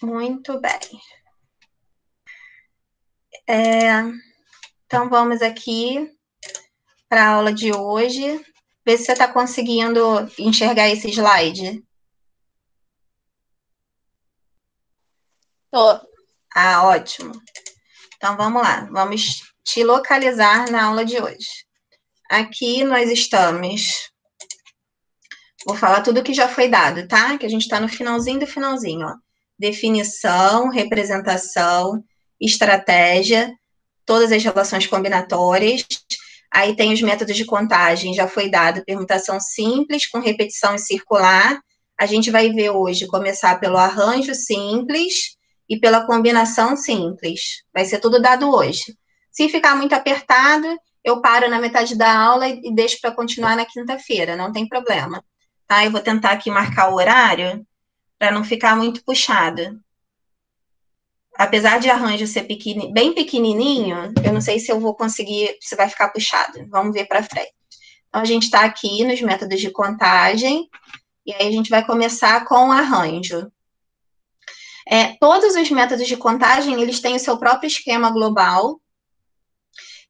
Muito bem. Então, vamos aqui para a aula de hoje. Vê se você está conseguindo enxergar esse slide. Tô. Ah, ótimo. Então, vamos lá. Vamos te localizar na aula de hoje. Aqui nós estamos... Vou falar tudo que já foi dado, tá? Que a gente está no finalzinho do finalzinho, ó. Definição, representação, estratégia, todas as relações combinatórias. Aí tem os métodos de contagem, já foi dado permutação simples, com repetição e circular. A gente vai ver hoje começar pelo arranjo simples e pela combinação simples. Vai ser tudo dado hoje. Se ficar muito apertado, eu paro na metade da aula e deixo para continuar na quinta-feira, não tem problema. Tá? Eu vou tentar aqui marcar o horário para não ficar muito puxado. Apesar de arranjo ser bem pequenininho, eu não sei se eu vou conseguir, se vai ficar puxado. Vamos ver para frente. Então, a gente está aqui nos métodos de contagem, e aí a gente vai começar com o arranjo. Todos os métodos de contagem, eles têm o seu próprio esquema global,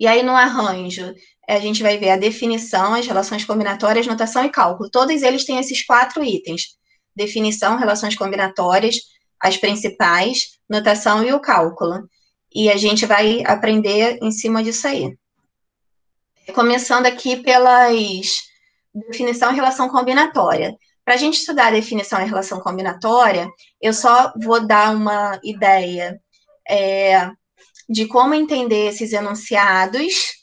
e aí no arranjo, a gente vai ver a definição, as relações combinatórias, notação e cálculo. Todos eles têm esses 4 itens. Definição, relações combinatórias, as principais, notação e o cálculo. E a gente vai aprender em cima disso aí. Começando aqui pelas definição e relação combinatória. Para a gente estudar a definição e relação combinatória, eu só vou dar uma ideia de como entender esses enunciados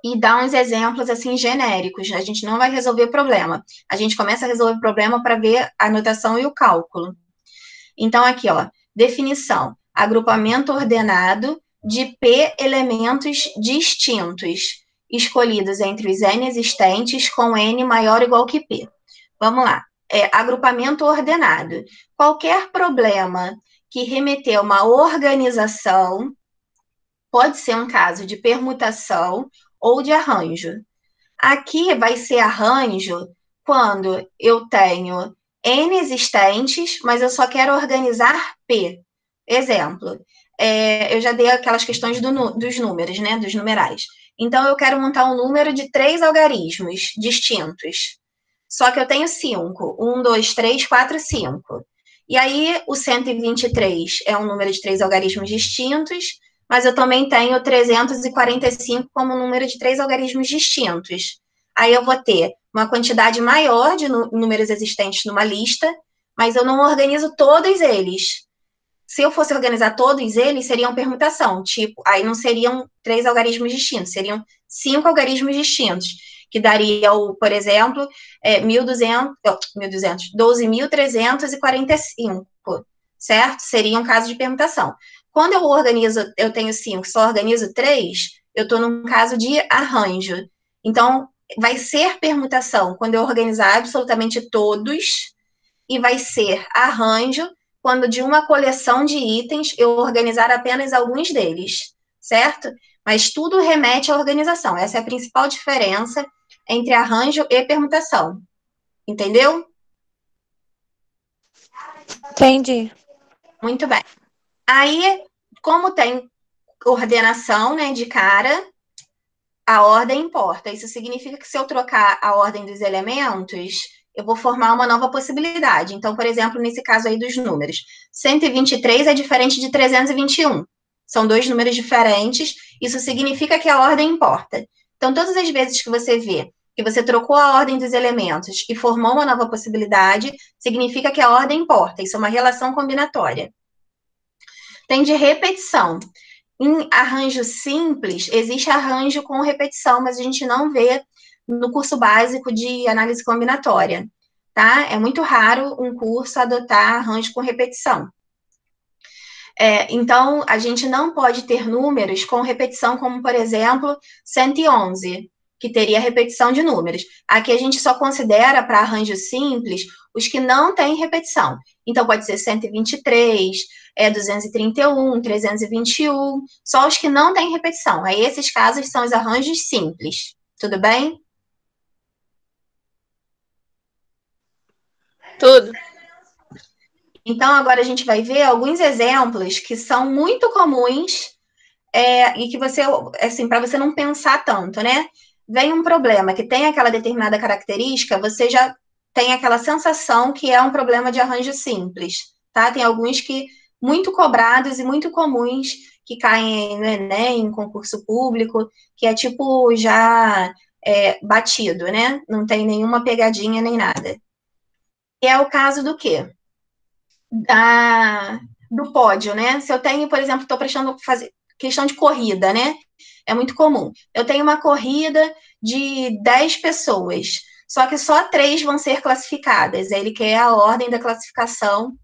e dar uns exemplos, assim, genéricos. A gente não vai resolver o problema. A gente começa a resolver o problema para ver a notação e o cálculo. Então, aqui, ó, definição. Agrupamento ordenado de P elementos distintos, escolhidos entre os N existentes com N maior ou igual que P. Vamos lá. Agrupamento ordenado. Qualquer problema que remeter a uma organização pode ser um caso de permutação ou de arranjo. Aqui vai ser arranjo quando eu tenho N existentes, mas eu só quero organizar P. Exemplo, eu já dei aquelas questões dos números, né, dos numerais. Então, eu quero montar um número de 3 algarismos distintos. Só que eu tenho 5. 1, 2, 3, 4, 5. E aí, o 123 é um número de 3 algarismos distintos, mas eu também tenho 345 como número de 3 algarismos distintos. Aí eu vou ter uma quantidade maior de números existentes numa lista, mas eu não organizo todos eles. Se eu fosse organizar todos eles, seriam permutação, tipo, aí não seriam 3 algarismos distintos, seriam 5 algarismos distintos, que daria, por exemplo, 12.345, certo? Seria um caso de permutação. Quando eu organizo, eu tenho 5, só organizo 3, eu estou num caso de arranjo. Então, vai ser permutação quando eu organizar absolutamente todos, e vai ser arranjo quando de uma coleção de itens eu organizar apenas alguns deles, certo? Mas tudo remete à organização. Essa é a principal diferença entre arranjo e permutação. Entendeu? Entendi. Muito bem. Aí, como tem ordenação, né, de cara, a ordem importa. Isso significa que se eu trocar a ordem dos elementos, eu vou formar uma nova possibilidade. Então, por exemplo, nesse caso aí dos números, 123 é diferente de 321. São 2 números diferentes, isso significa que a ordem importa. Então, todas as vezes que você vê que você trocou a ordem dos elementos e formou uma nova possibilidade, significa que a ordem importa. Isso é uma relação combinatória. Tem de repetição. Em arranjo simples, existe arranjo com repetição, mas a gente não vê no curso básico de análise combinatória, tá? É muito raro um curso adotar arranjo com repetição. Então, a gente não pode ter números com repetição, como, por exemplo, 111, que teria repetição de números. Aqui a gente só considera, para arranjo simples, os que não têm repetição. Então, pode ser 123, 231, 321, só os que não têm repetição. Aí, esses casos são os arranjos simples. Tudo bem? Tudo. Então, agora a gente vai ver alguns exemplos que são muito comuns e que você, assim, para você não pensar tanto, né? Vem um problema que tem aquela determinada característica, você já tem aquela sensação que é um problema de arranjo simples, tá? Tem alguns que muito cobrados e muito comuns que caem no Enem, em concurso público, que é tipo já batido, né? Não tem nenhuma pegadinha nem nada. E é o caso do quê? Do pódio, né? Se eu tenho, por exemplo, estou prestando fazer questão de corrida, né? É muito comum. Eu tenho uma corrida de 10 pessoas, só que só 3 vão ser classificadas. Ele quer a ordem da classificação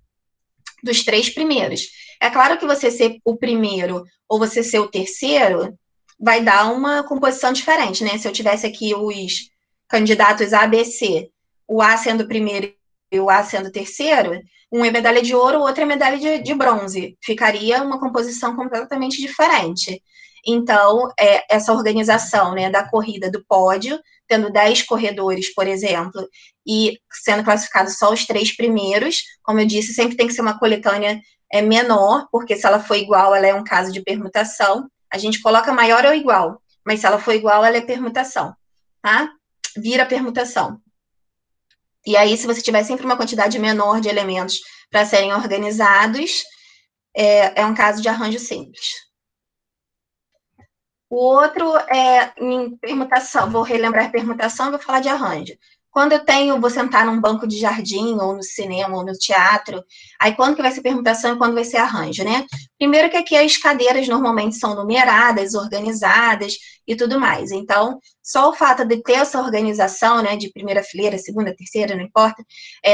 dos 3 primeiros. É claro que você ser o primeiro ou você ser o terceiro vai dar uma composição diferente, né? Se eu tivesse aqui os candidatos A, B, C, o A sendo o primeiro e o A sendo o terceiro, um é medalha de ouro, o outro é medalha de bronze. Ficaria uma composição completamente diferente. Então, essa organização, né, da corrida do pódio, tendo 10 corredores, por exemplo, e sendo classificados só os 3 primeiros, como eu disse, sempre tem que ser uma coletânea menor, porque se ela for igual, ela é um caso de permutação. A gente coloca maior ou igual, mas se ela for igual, ela é permutação, tá? Vira permutação. E aí, se você tiver sempre uma quantidade menor de elementos para serem organizados, é um caso de arranjo simples. O outro é em permutação, vou relembrar permutação e vou falar de arranjo. Quando eu vou sentar num banco de jardim, ou no cinema, ou no teatro, aí quando que vai ser permutação e quando vai ser arranjo, né? Primeiro que aqui as cadeiras normalmente são numeradas, organizadas e tudo mais. Então, só o fato de ter essa organização, né, de primeira fileira, segunda, terceira, não importa,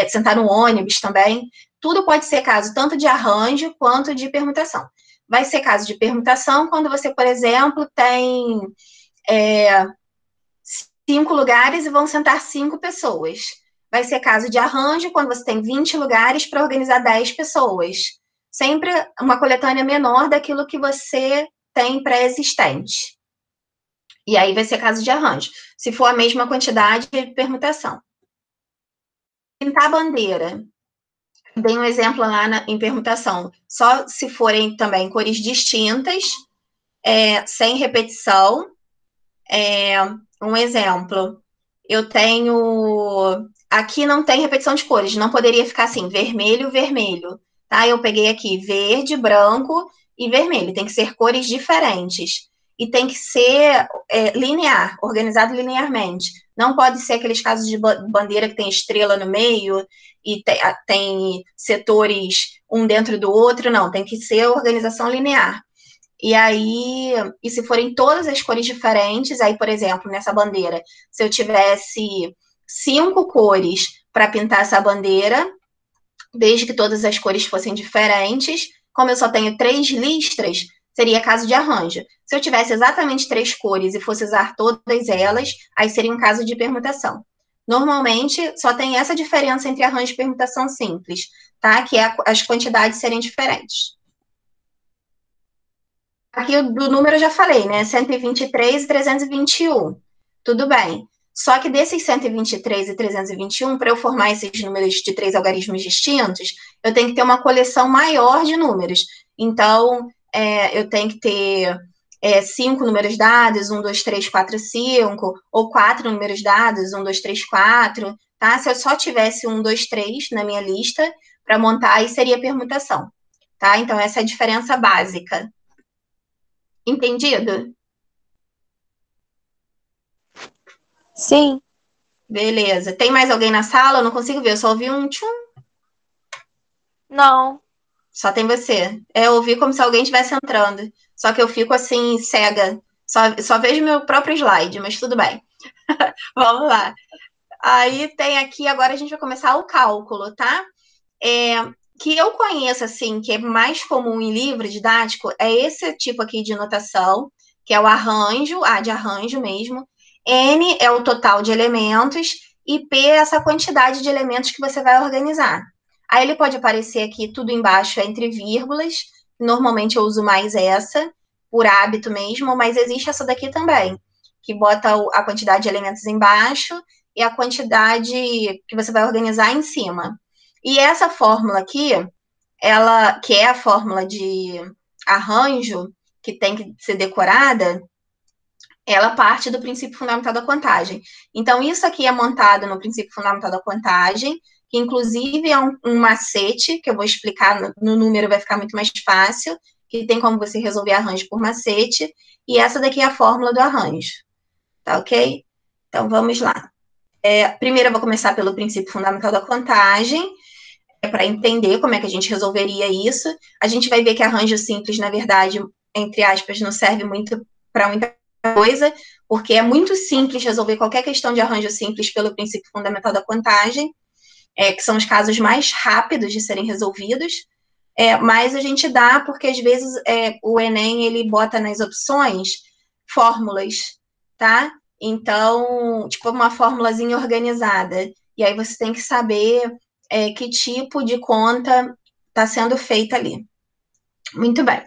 sentar no ônibus também, tudo pode ser caso tanto de arranjo quanto de permutação. Vai ser caso de permutação quando você, por exemplo, tem 5 lugares e vão sentar 5 pessoas. Vai ser caso de arranjo quando você tem 20 lugares para organizar 10 pessoas. Sempre uma coletânea menor daquilo que você tem pré-existente. E aí vai ser caso de arranjo. Se for a mesma quantidade de permutação. Pintar bandeira. Dei um exemplo lá em permutação. Só se forem também cores distintas, sem repetição. Um exemplo, eu tenho. Aqui não tem repetição de cores, não poderia ficar assim, vermelho, vermelho. Tá? Eu peguei aqui verde, branco e vermelho. Tem que ser cores diferentes. E tem que ser linear, organizado linearmente. Não pode ser aqueles casos de bandeira que tem estrela no meio e tem setores um dentro do outro, não. Tem que ser organização linear. E aí, e se forem todas as cores diferentes, aí, por exemplo, nessa bandeira, se eu tivesse 5 cores para pintar essa bandeira, desde que todas as cores fossem diferentes, como eu só tenho 3 listras, seria caso de arranjo. Se eu tivesse exatamente 3 cores e fosse usar todas elas, aí seria um caso de permutação. Normalmente, só tem essa diferença entre arranjo e permutação simples, tá? Que é as quantidades serem diferentes. Aqui do número eu já falei, né? 123 e 321. Tudo bem. Só que desses 123 e 321, para eu formar esses números de 3 algarismos distintos, eu tenho que ter uma coleção maior de números. Então, eu tenho que ter 5 números dados, 1, 2, 3, 4, 5, ou 4 números dados, 1, 2, 3, 4, tá? Se eu só tivesse 1, 2, 3 na minha lista, para montar, aí seria permutação, tá? Então, essa é a diferença básica. Entendido? Sim. Beleza. Tem mais alguém na sala? Eu não consigo ver, eu só ouvi um tchum. Não. Só tem você. Eu ouvi como se alguém estivesse entrando. Só que eu fico assim, cega. Só vejo meu próprio slide, mas tudo bem. Vamos lá. Aí tem aqui, agora a gente vai começar o cálculo, tá? Que eu conheço, assim, que é mais comum em livro didático, é esse tipo aqui de notação, que é o arranjo, A de arranjo mesmo. N é o total de elementos e P é essa quantidade de elementos que você vai organizar. Aí ele pode aparecer aqui tudo embaixo entre vírgulas, normalmente eu uso mais essa, por hábito mesmo, mas existe essa daqui também, que bota a quantidade de elementos embaixo e a quantidade que você vai organizar em cima. E essa fórmula aqui, ela, que é a fórmula de arranjo, que tem que ser decorada, ela parte do princípio fundamental da contagem. Então, isso aqui é montado no princípio fundamental da contagem, que inclusive é um macete, que eu vou explicar no número, vai ficar muito mais fácil, que tem como você resolver arranjo por macete, e essa daqui é a fórmula do arranjo, tá ok? Então, vamos lá. Primeiro, eu vou começar pelo princípio fundamental da contagem, para entender como é que a gente resolveria isso. A gente vai ver que arranjo simples, na verdade, entre aspas, não serve muito para muita coisa, porque é muito simples resolver qualquer questão de arranjo simples pelo princípio fundamental da contagem, que são os casos mais rápidos de serem resolvidos, mas a gente dá porque, às vezes, o Enem, ele bota nas opções fórmulas, tá? Então, tipo, uma formulazinha organizada. E aí você tem que saber que tipo de conta está sendo feita ali. Muito bem.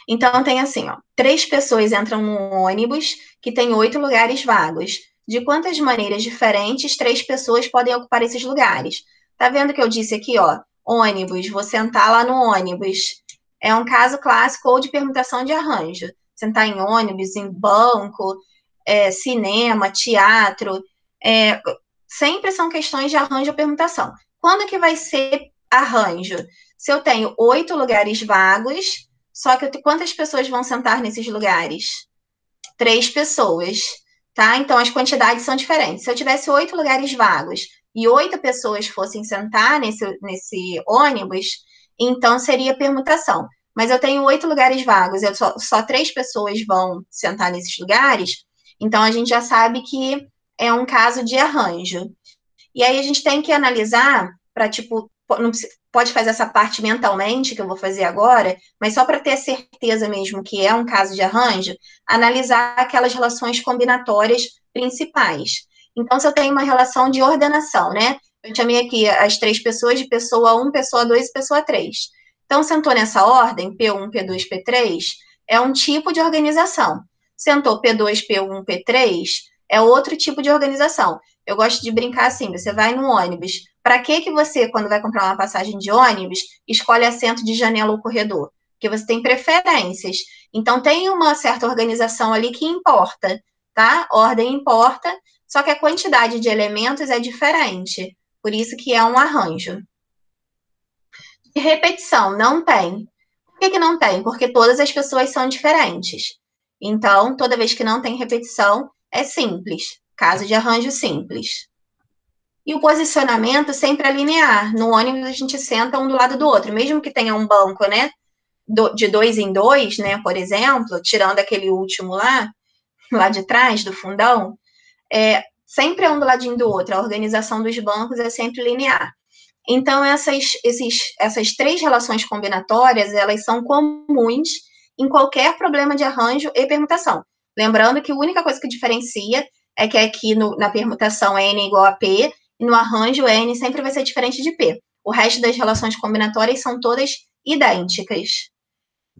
Então, tem assim, ó, 3 pessoas entram num ônibus que tem 8 lugares vagos. De quantas maneiras diferentes 3 pessoas podem ocupar esses lugares? Tá vendo que eu disse aqui, ó, ônibus, vou sentar lá no ônibus. É um caso clássico ou de permutação de arranjo. Sentar em ônibus, em banco, cinema, teatro, sempre são questões de arranjo ou permutação. Quando que vai ser arranjo? Se eu tenho 8 lugares vagos, só que quantas pessoas vão sentar nesses lugares? 3 pessoas, tá? Então as quantidades são diferentes. Se eu tivesse 8 lugares vagos e 8 pessoas fossem sentar nesse ônibus, então seria permutação. Mas eu tenho 8 lugares vagos, só 3 pessoas vão sentar nesses lugares, então a gente já sabe que é um caso de arranjo. E aí a gente tem que analisar para, tipo, não pode fazer essa parte mentalmente, que eu vou fazer agora, mas só para ter certeza mesmo que é um caso de arranjo, analisar aquelas relações combinatórias principais. Então, se eu tenho uma relação de ordenação, né? Eu chamei aqui as 3 pessoas de pessoa 1, pessoa 2 e pessoa 3. Então, sentou nessa ordem, P1, P2, P3, é um tipo de organização. Sentou P2, P1, P3, é outro tipo de organização. Eu gosto de brincar assim, você vai no ônibus. Para que você, quando vai comprar uma passagem de ônibus, escolhe assento de janela ou corredor? Porque você tem preferências. Então, tem uma certa organização ali que importa, tá? Ordem importa, só que a quantidade de elementos é diferente. Por isso que é um arranjo. E repetição, não tem. Por que não tem? Porque todas as pessoas são diferentes. Então, toda vez que não tem repetição, é simples. Caso de arranjo simples. E o posicionamento sempre é linear. No ônibus a gente senta um do lado do outro, mesmo que tenha um banco, né? De 2 em 2, né? Por exemplo, tirando aquele último lá de trás, do fundão, sempre é um do ladinho do outro. A organização dos bancos é sempre linear. Então, essas 3 relações combinatórias, elas são comuns em qualquer problema de arranjo e permutação. Lembrando que a única coisa que diferencia é que aqui na permutação N igual a P, e no arranjo N sempre vai ser diferente de P. O resto das relações combinatórias são todas idênticas.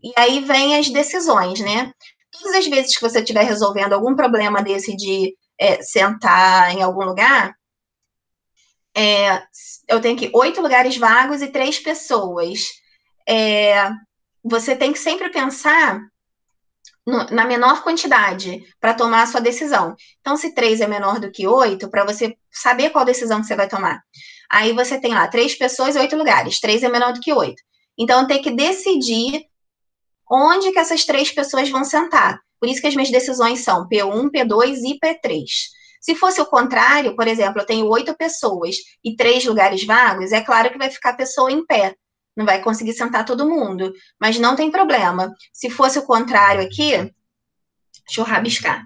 E aí vem as decisões, né? Todas as vezes que você estiver resolvendo algum problema desse de sentar em algum lugar, eu tenho aqui 8 lugares vagos e 3 pessoas. Você tem que sempre pensar na menor quantidade para tomar a sua decisão. Então, se 3 é menor do que 8, para você saber qual decisão que você vai tomar. Aí você tem lá 3 pessoas e 8 lugares. 3 é menor do que 8. Então, tem que decidir onde que essas 3 pessoas vão sentar. Por isso que as minhas decisões são P1, P2 e P3. Se fosse o contrário, por exemplo, eu tenho 8 pessoas e 3 lugares vagos, é claro que vai ficar a pessoa em pé. Não vai conseguir sentar todo mundo. Mas não tem problema. Se fosse o contrário aqui, deixa eu rabiscar.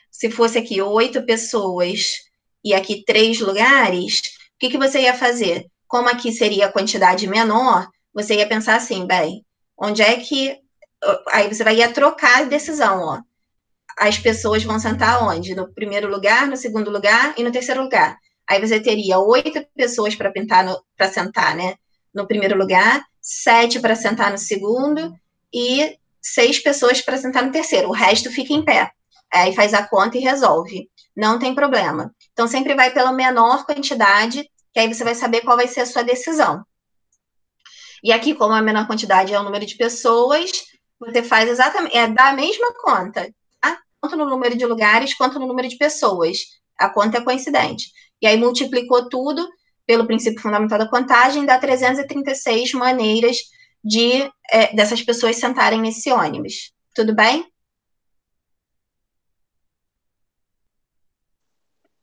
Se fosse aqui 8 pessoas e aqui 3 lugares, o que você ia fazer? Como aqui seria a quantidade menor, você ia pensar assim, bem, onde é que... Aí você ia trocar a decisão, ó. As pessoas vão sentar onde? No primeiro lugar, no segundo lugar e no terceiro lugar. Aí você teria 8 pessoas para sentar, né? No primeiro lugar, 7 para sentar no segundo e 6 pessoas para sentar no terceiro. O resto fica em pé. Aí faz a conta e resolve. Não tem problema. Então, sempre vai pela menor quantidade, que aí você vai saber qual vai ser a sua decisão. E aqui, como a menor quantidade é o número de pessoas, você faz exatamente, da mesma conta, tá? Tanto no número de lugares quanto no número de pessoas. A conta é coincidente. E aí multiplicou tudo pelo princípio fundamental da contagem, dá 336 maneiras dessas pessoas sentarem nesse ônibus. Tudo bem?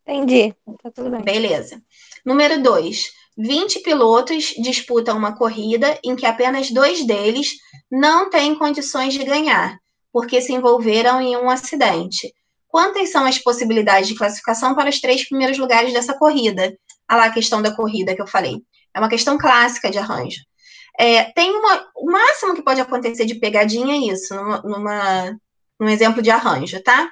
Entendi. Tá tudo bem. Beleza. Número 2. 20 pilotos disputam uma corrida em que apenas 2 deles não têm condições de ganhar, porque se envolveram em um acidente. Quantas são as possibilidades de classificação para os 3 primeiros lugares dessa corrida? Olha lá a questão da corrida que eu falei. É uma questão clássica de arranjo. O máximo que pode acontecer de pegadinha é isso, num exemplo de arranjo, tá?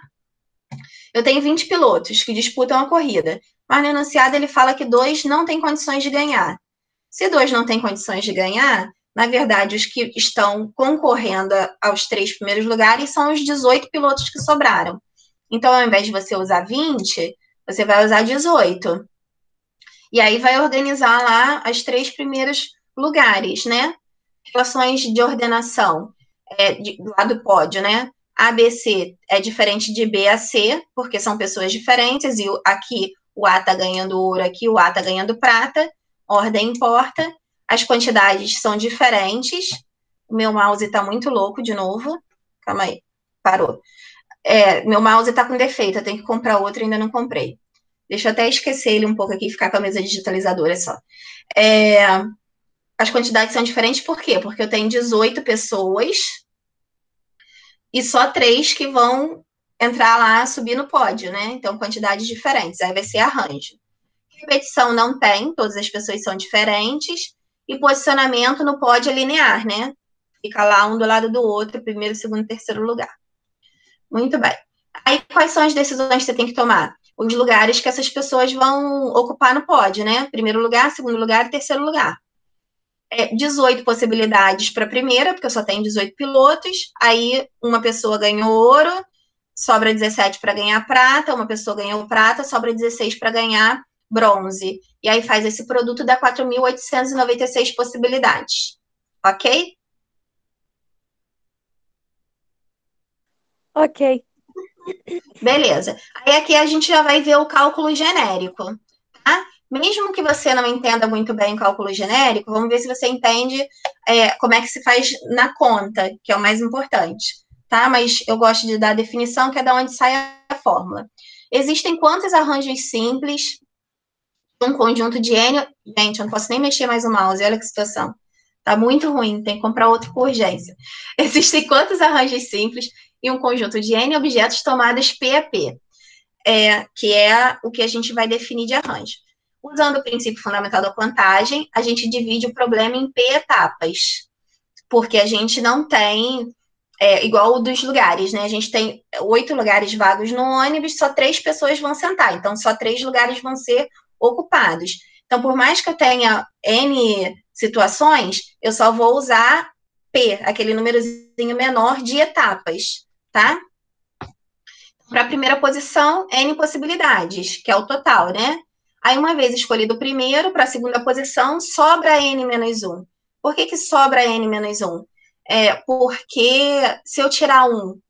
Eu tenho 20 pilotos que disputam a corrida, mas no enunciado ele fala que 2 não têm condições de ganhar. Se 2 não têm condições de ganhar, na verdade, os que estão concorrendo aos 3 primeiros lugares são os 18 pilotos que sobraram. Então, ao invés de você usar 20, você vai usar 18. E aí vai organizar lá os 3 primeiros lugares, né? Relações de ordenação lá do pódio, né? A, B, C é diferente de B a C, porque são pessoas diferentes, e aqui o A está ganhando ouro, aqui o A está ganhando prata, ordem importa, as quantidades são diferentes, o meu mouse está muito louco de novo, calma aí, parou. Meu mouse está com defeito, eu tenho que comprar outro, ainda não comprei. Deixa eu até esquecer ele um pouco aqui e ficar com a mesa digitalizadora só. As quantidades são diferentes por quê? Porque eu tenho 18 pessoas e só 3 que vão entrar lá, subir no pódio, né? Então, quantidades diferentes. Aí vai ser arranjo. Repetição não tem, todas as pessoas são diferentes. E posicionamento no pódio é linear, né? Fica lá um do lado do outro, primeiro, segundo, terceiro lugar. Muito bem. Aí, quais são as decisões que você tem que tomar? Os lugares que essas pessoas vão ocupar no pódio, né? Primeiro lugar, segundo lugar e terceiro lugar. 18 possibilidades para a primeira, porque eu só tenho 18 pilotos. Aí, uma pessoa ganhou ouro, sobra 17 para ganhar prata, uma pessoa ganhou prata, sobra 16 para ganhar bronze. E aí faz esse produto, dá 4.896 possibilidades. Ok? Ok. Beleza. Aí aqui a gente já vai ver o cálculo genérico, tá? Mesmo que você não entenda muito bem o cálculo genérico, vamos ver se você entende como é que se faz na conta, que é o mais importante, tá? Mas eu gosto de dar a definição, que é da onde sai a fórmula. Existem quantos arranjos simples de um conjunto de N... Gente, eu não posso nem mexer mais o mouse, olha que situação. Tá muito ruim, tem que comprar outro com urgência. Existem quantos arranjos simples e um conjunto de N objetos tomados P a P, que é o que a gente vai definir de arranjo. Usando o princípio fundamental da contagem, a gente divide o problema em P etapas, porque a gente não tem, igual o dos lugares, né? A gente tem 8 lugares vagos no ônibus, só 3 pessoas vão sentar, então só 3 lugares vão ser ocupados. Então, por mais que eu tenha N situações, eu só vou usar P, aquele númerozinho menor de etapas, tá? Para a primeira posição, N possibilidades, que é o total, né? Aí, uma vez escolhido o primeiro, para a segunda posição, sobra N menos 1. Por que sobra N menos 1? Porque se eu tirar 1,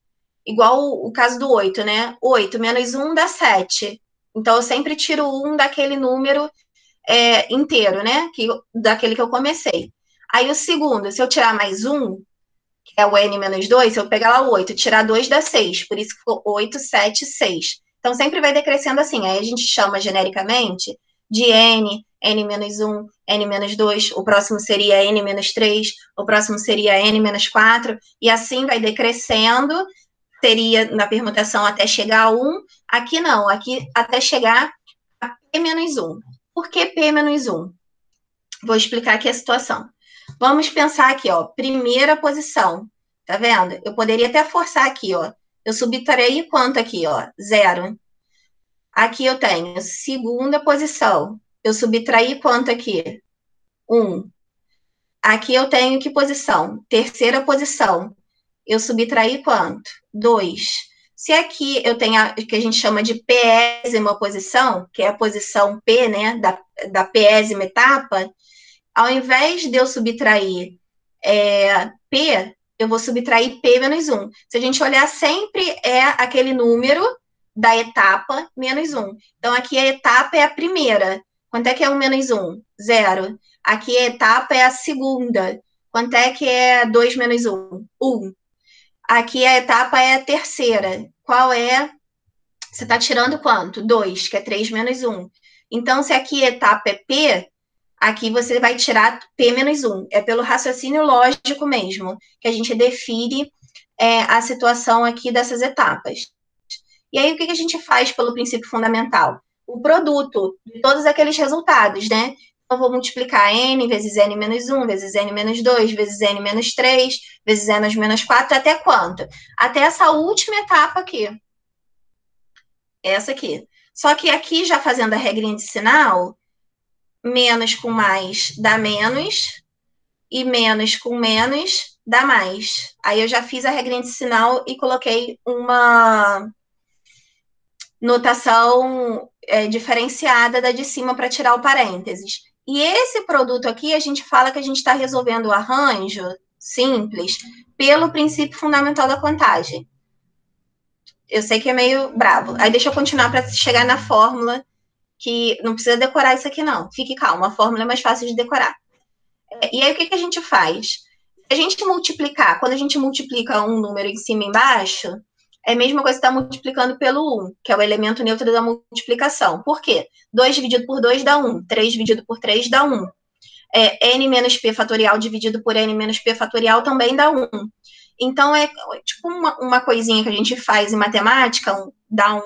igual o caso do 8, né? 8 menos 1 dá 7. Então, eu sempre tiro 1 daquele número inteiro, né? Daquele que eu comecei. Aí, o segundo, se eu tirar mais 1, que é o N menos 2, se eu pegar lá o 8, tirar 2 dá 6, por isso que ficou 8, 7, 6. Então, sempre vai decrescendo assim. Aí a gente chama genericamente de N, N menos 1, N menos 2, o próximo seria N menos 3, o próximo seria N menos 4, e assim vai decrescendo, teria na permutação até chegar a 1, aqui não, aqui até chegar a P menos 1. Por que P menos 1? Vou explicar aqui a situação. Vamos pensar aqui, ó, primeira posição, tá vendo? Eu poderia até forçar aqui, ó. Eu subtraí quanto aqui, ó? 0. Aqui eu tenho segunda posição. Eu subtraí quanto aqui? 1. Aqui eu tenho que posição? Terceira posição. Eu subtraí quanto? 2. Se aqui eu tenho o que a gente chama de pésima posição, que é a posição P, né, da pésima etapa, Ao invés de eu subtrair P, eu vou subtrair P menos 1. Se a gente olhar, sempre é aquele número da etapa menos 1. Então, aqui a etapa é a primeira. Quanto é que é 1 menos 1? 0. Aqui a etapa é a segunda. Quanto é que é 2 menos 1? 1. Aqui a etapa é a terceira. Qual é? Você está tirando quanto? 2, que é 3 menos 1. Então, se aqui a etapa é P, aqui você vai tirar P menos 1. É pelo raciocínio lógico mesmo, que a gente define a situação aqui dessas etapas. E aí, o que a gente faz pelo princípio fundamental? O produto de todos aqueles resultados, né? Então, eu vou multiplicar n vezes n menos 1, vezes n menos 2, vezes n menos 3, vezes n menos 4, até quanto? Até essa última etapa aqui. Essa aqui. Só que aqui, já fazendo a regrinha de sinal, menos com mais dá menos, e menos com menos dá mais. Aí eu já fiz a regrinha de sinal e coloquei uma notação diferenciada da de cima para tirar o parênteses. E esse produto aqui, a gente fala que a gente está resolvendo o arranjo simples pelo princípio fundamental da contagem. Eu sei que é meio bravo. Aí deixa eu continuar para chegar na fórmula, que não precisa decorar isso aqui, não. Fique calma, a fórmula é mais fácil de decorar. E aí, o que a gente faz? A gente multiplicar, quando a gente multiplica um número em cima e embaixo, é a mesma coisa que está multiplicando pelo 1, que é o elemento neutro da multiplicação. Por quê? 2 dividido por 2 dá 1, 3 dividido por 3 dá 1. N menos P fatorial dividido por N menos P fatorial também dá 1. Então, é tipo uma coisinha que a gente faz em matemática, dá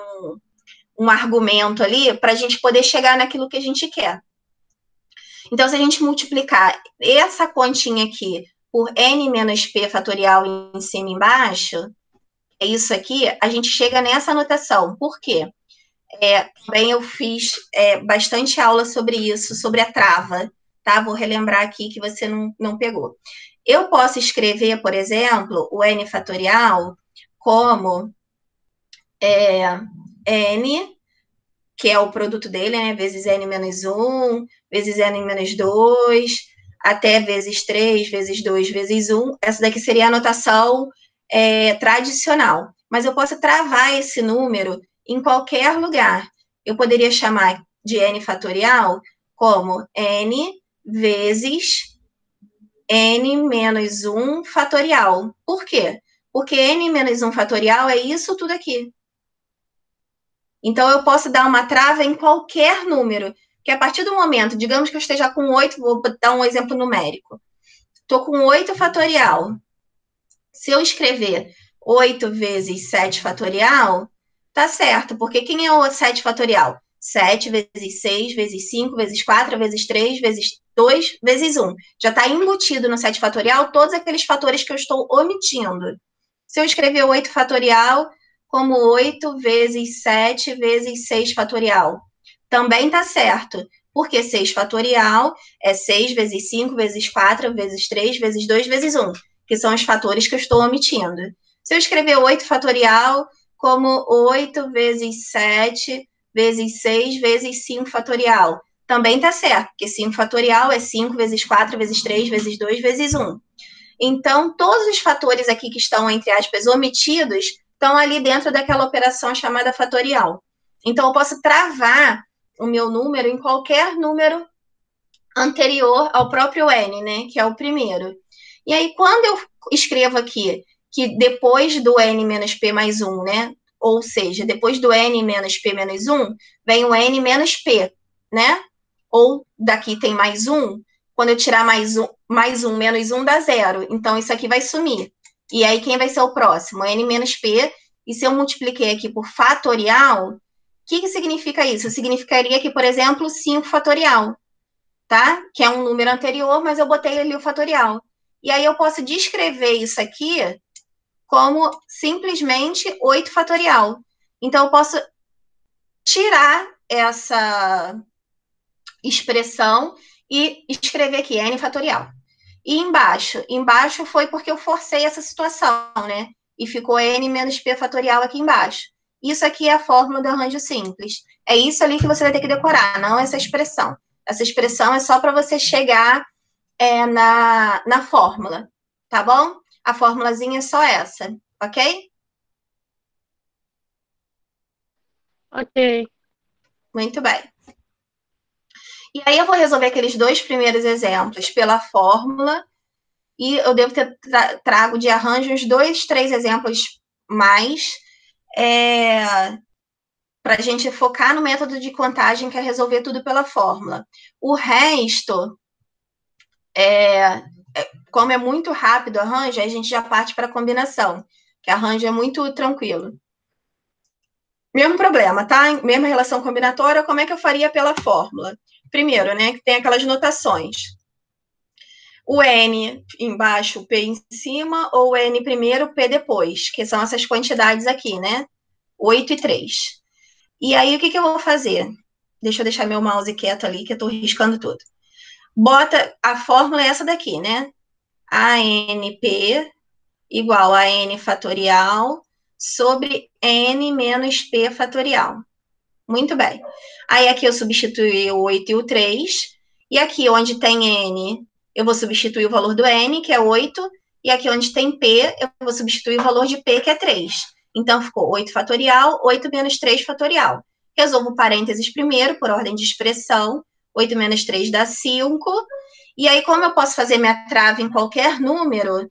um argumento ali, para a gente poder chegar naquilo que a gente quer. Então, se a gente multiplicar essa continha aqui por n menos p fatorial em cima e embaixo, é isso aqui, a gente chega nessa notação. Por quê? Também eu fiz bastante aula sobre isso, sobre a trava, tá? Vou relembrar aqui que você não pegou. Eu posso escrever, por exemplo, o n fatorial como n, que é o produto dele, né? Vezes n menos 1, vezes n menos 2, até vezes 3, vezes 2, vezes 1. Essa daqui seria a notação tradicional. Mas eu posso travar esse número em qualquer lugar. Eu poderia chamar de n fatorial como n vezes n menos 1 fatorial. Por quê? Porque n menos 1 fatorial é isso tudo aqui. Então, eu posso dar uma trava em qualquer número, que a partir do momento, digamos que eu esteja com 8, vou dar um exemplo numérico. Estou com 8 fatorial. Se eu escrever 8 vezes 7 fatorial, tá certo, porque quem é o 7 fatorial? 7 vezes 6, vezes 5, vezes 4, vezes 3, vezes 2, vezes 1. Já está embutido no 7 fatorial todos aqueles fatores que eu estou omitindo. Se eu escrever 8 fatorial como 8 vezes 7 vezes 6 fatorial, também está certo, porque 6 fatorial é 6 vezes 5 vezes 4 vezes 3 vezes 2 vezes 1, que são os fatores que eu estou omitindo. Se eu escrever 8 fatorial como 8 vezes 7 vezes 6 vezes 5 fatorial, também está certo, porque 5 fatorial é 5 vezes 4 vezes 3 vezes 2 vezes 1. Então, todos os fatores aqui que estão, entre aspas, omitidos, estão ali dentro daquela operação chamada fatorial. Então, eu posso travar o meu número em qualquer número anterior ao próprio n, né, que é o primeiro. E aí, quando eu escrevo aqui que depois do n menos p mais 1, né, ou seja, depois do n menos p menos 1, vem o n menos p, né? Ou daqui tem mais 1, quando eu tirar mais 1 menos 1 dá 0. Então, isso aqui vai sumir. E aí, quem vai ser o próximo? N menos P. E se eu multipliquei aqui por fatorial, o que significa isso? Significaria que, por exemplo, 5 fatorial, tá? Que é um número anterior, mas eu botei ali o fatorial. E aí, eu posso descrever isso aqui como simplesmente 8 fatorial. Então, eu posso tirar essa expressão e escrever aqui n fatorial. E embaixo foi porque eu forcei essa situação, né? E ficou n menos p fatorial aqui embaixo. Isso aqui é a fórmula do arranjo simples. É isso ali que você vai ter que decorar, não essa expressão. Essa expressão é só para você chegar na fórmula, tá bom? A formulazinha é só essa, ok? Ok. Muito bem. E aí eu vou resolver aqueles 2 primeiros exemplos pela fórmula, e eu devo ter trago de arranjo uns 2, 3 exemplos mais, para a gente focar no método de contagem, que é resolver tudo pela fórmula. O resto, como é muito rápido o arranjo, a gente já parte para a combinação, que arranjo é muito tranquilo. Mesmo problema, tá? Mesma relação combinatória, como é que eu faria pela fórmula? Primeiro, né, que tem aquelas notações. O N embaixo, o P em cima, ou o N primeiro, o P depois, que são essas quantidades aqui, né? 8 e 3. E aí, o que eu vou fazer? Deixa eu deixar meu mouse quieto ali, que eu tô riscando tudo. Bota, a fórmula é essa daqui, né? ANP igual a N fatorial sobre N menos P fatorial. Muito bem. Aí aqui eu substituí o 8 e o 3. E aqui onde tem N, eu vou substituir o valor do N, que é 8. E aqui onde tem P, eu vou substituir o valor de P, que é 3. Então ficou 8 fatorial, 8 menos 3 fatorial. Resolvo parênteses primeiro, por ordem de expressão. 8 menos 3 dá 5. E aí, como eu posso fazer minha trave em qualquer número,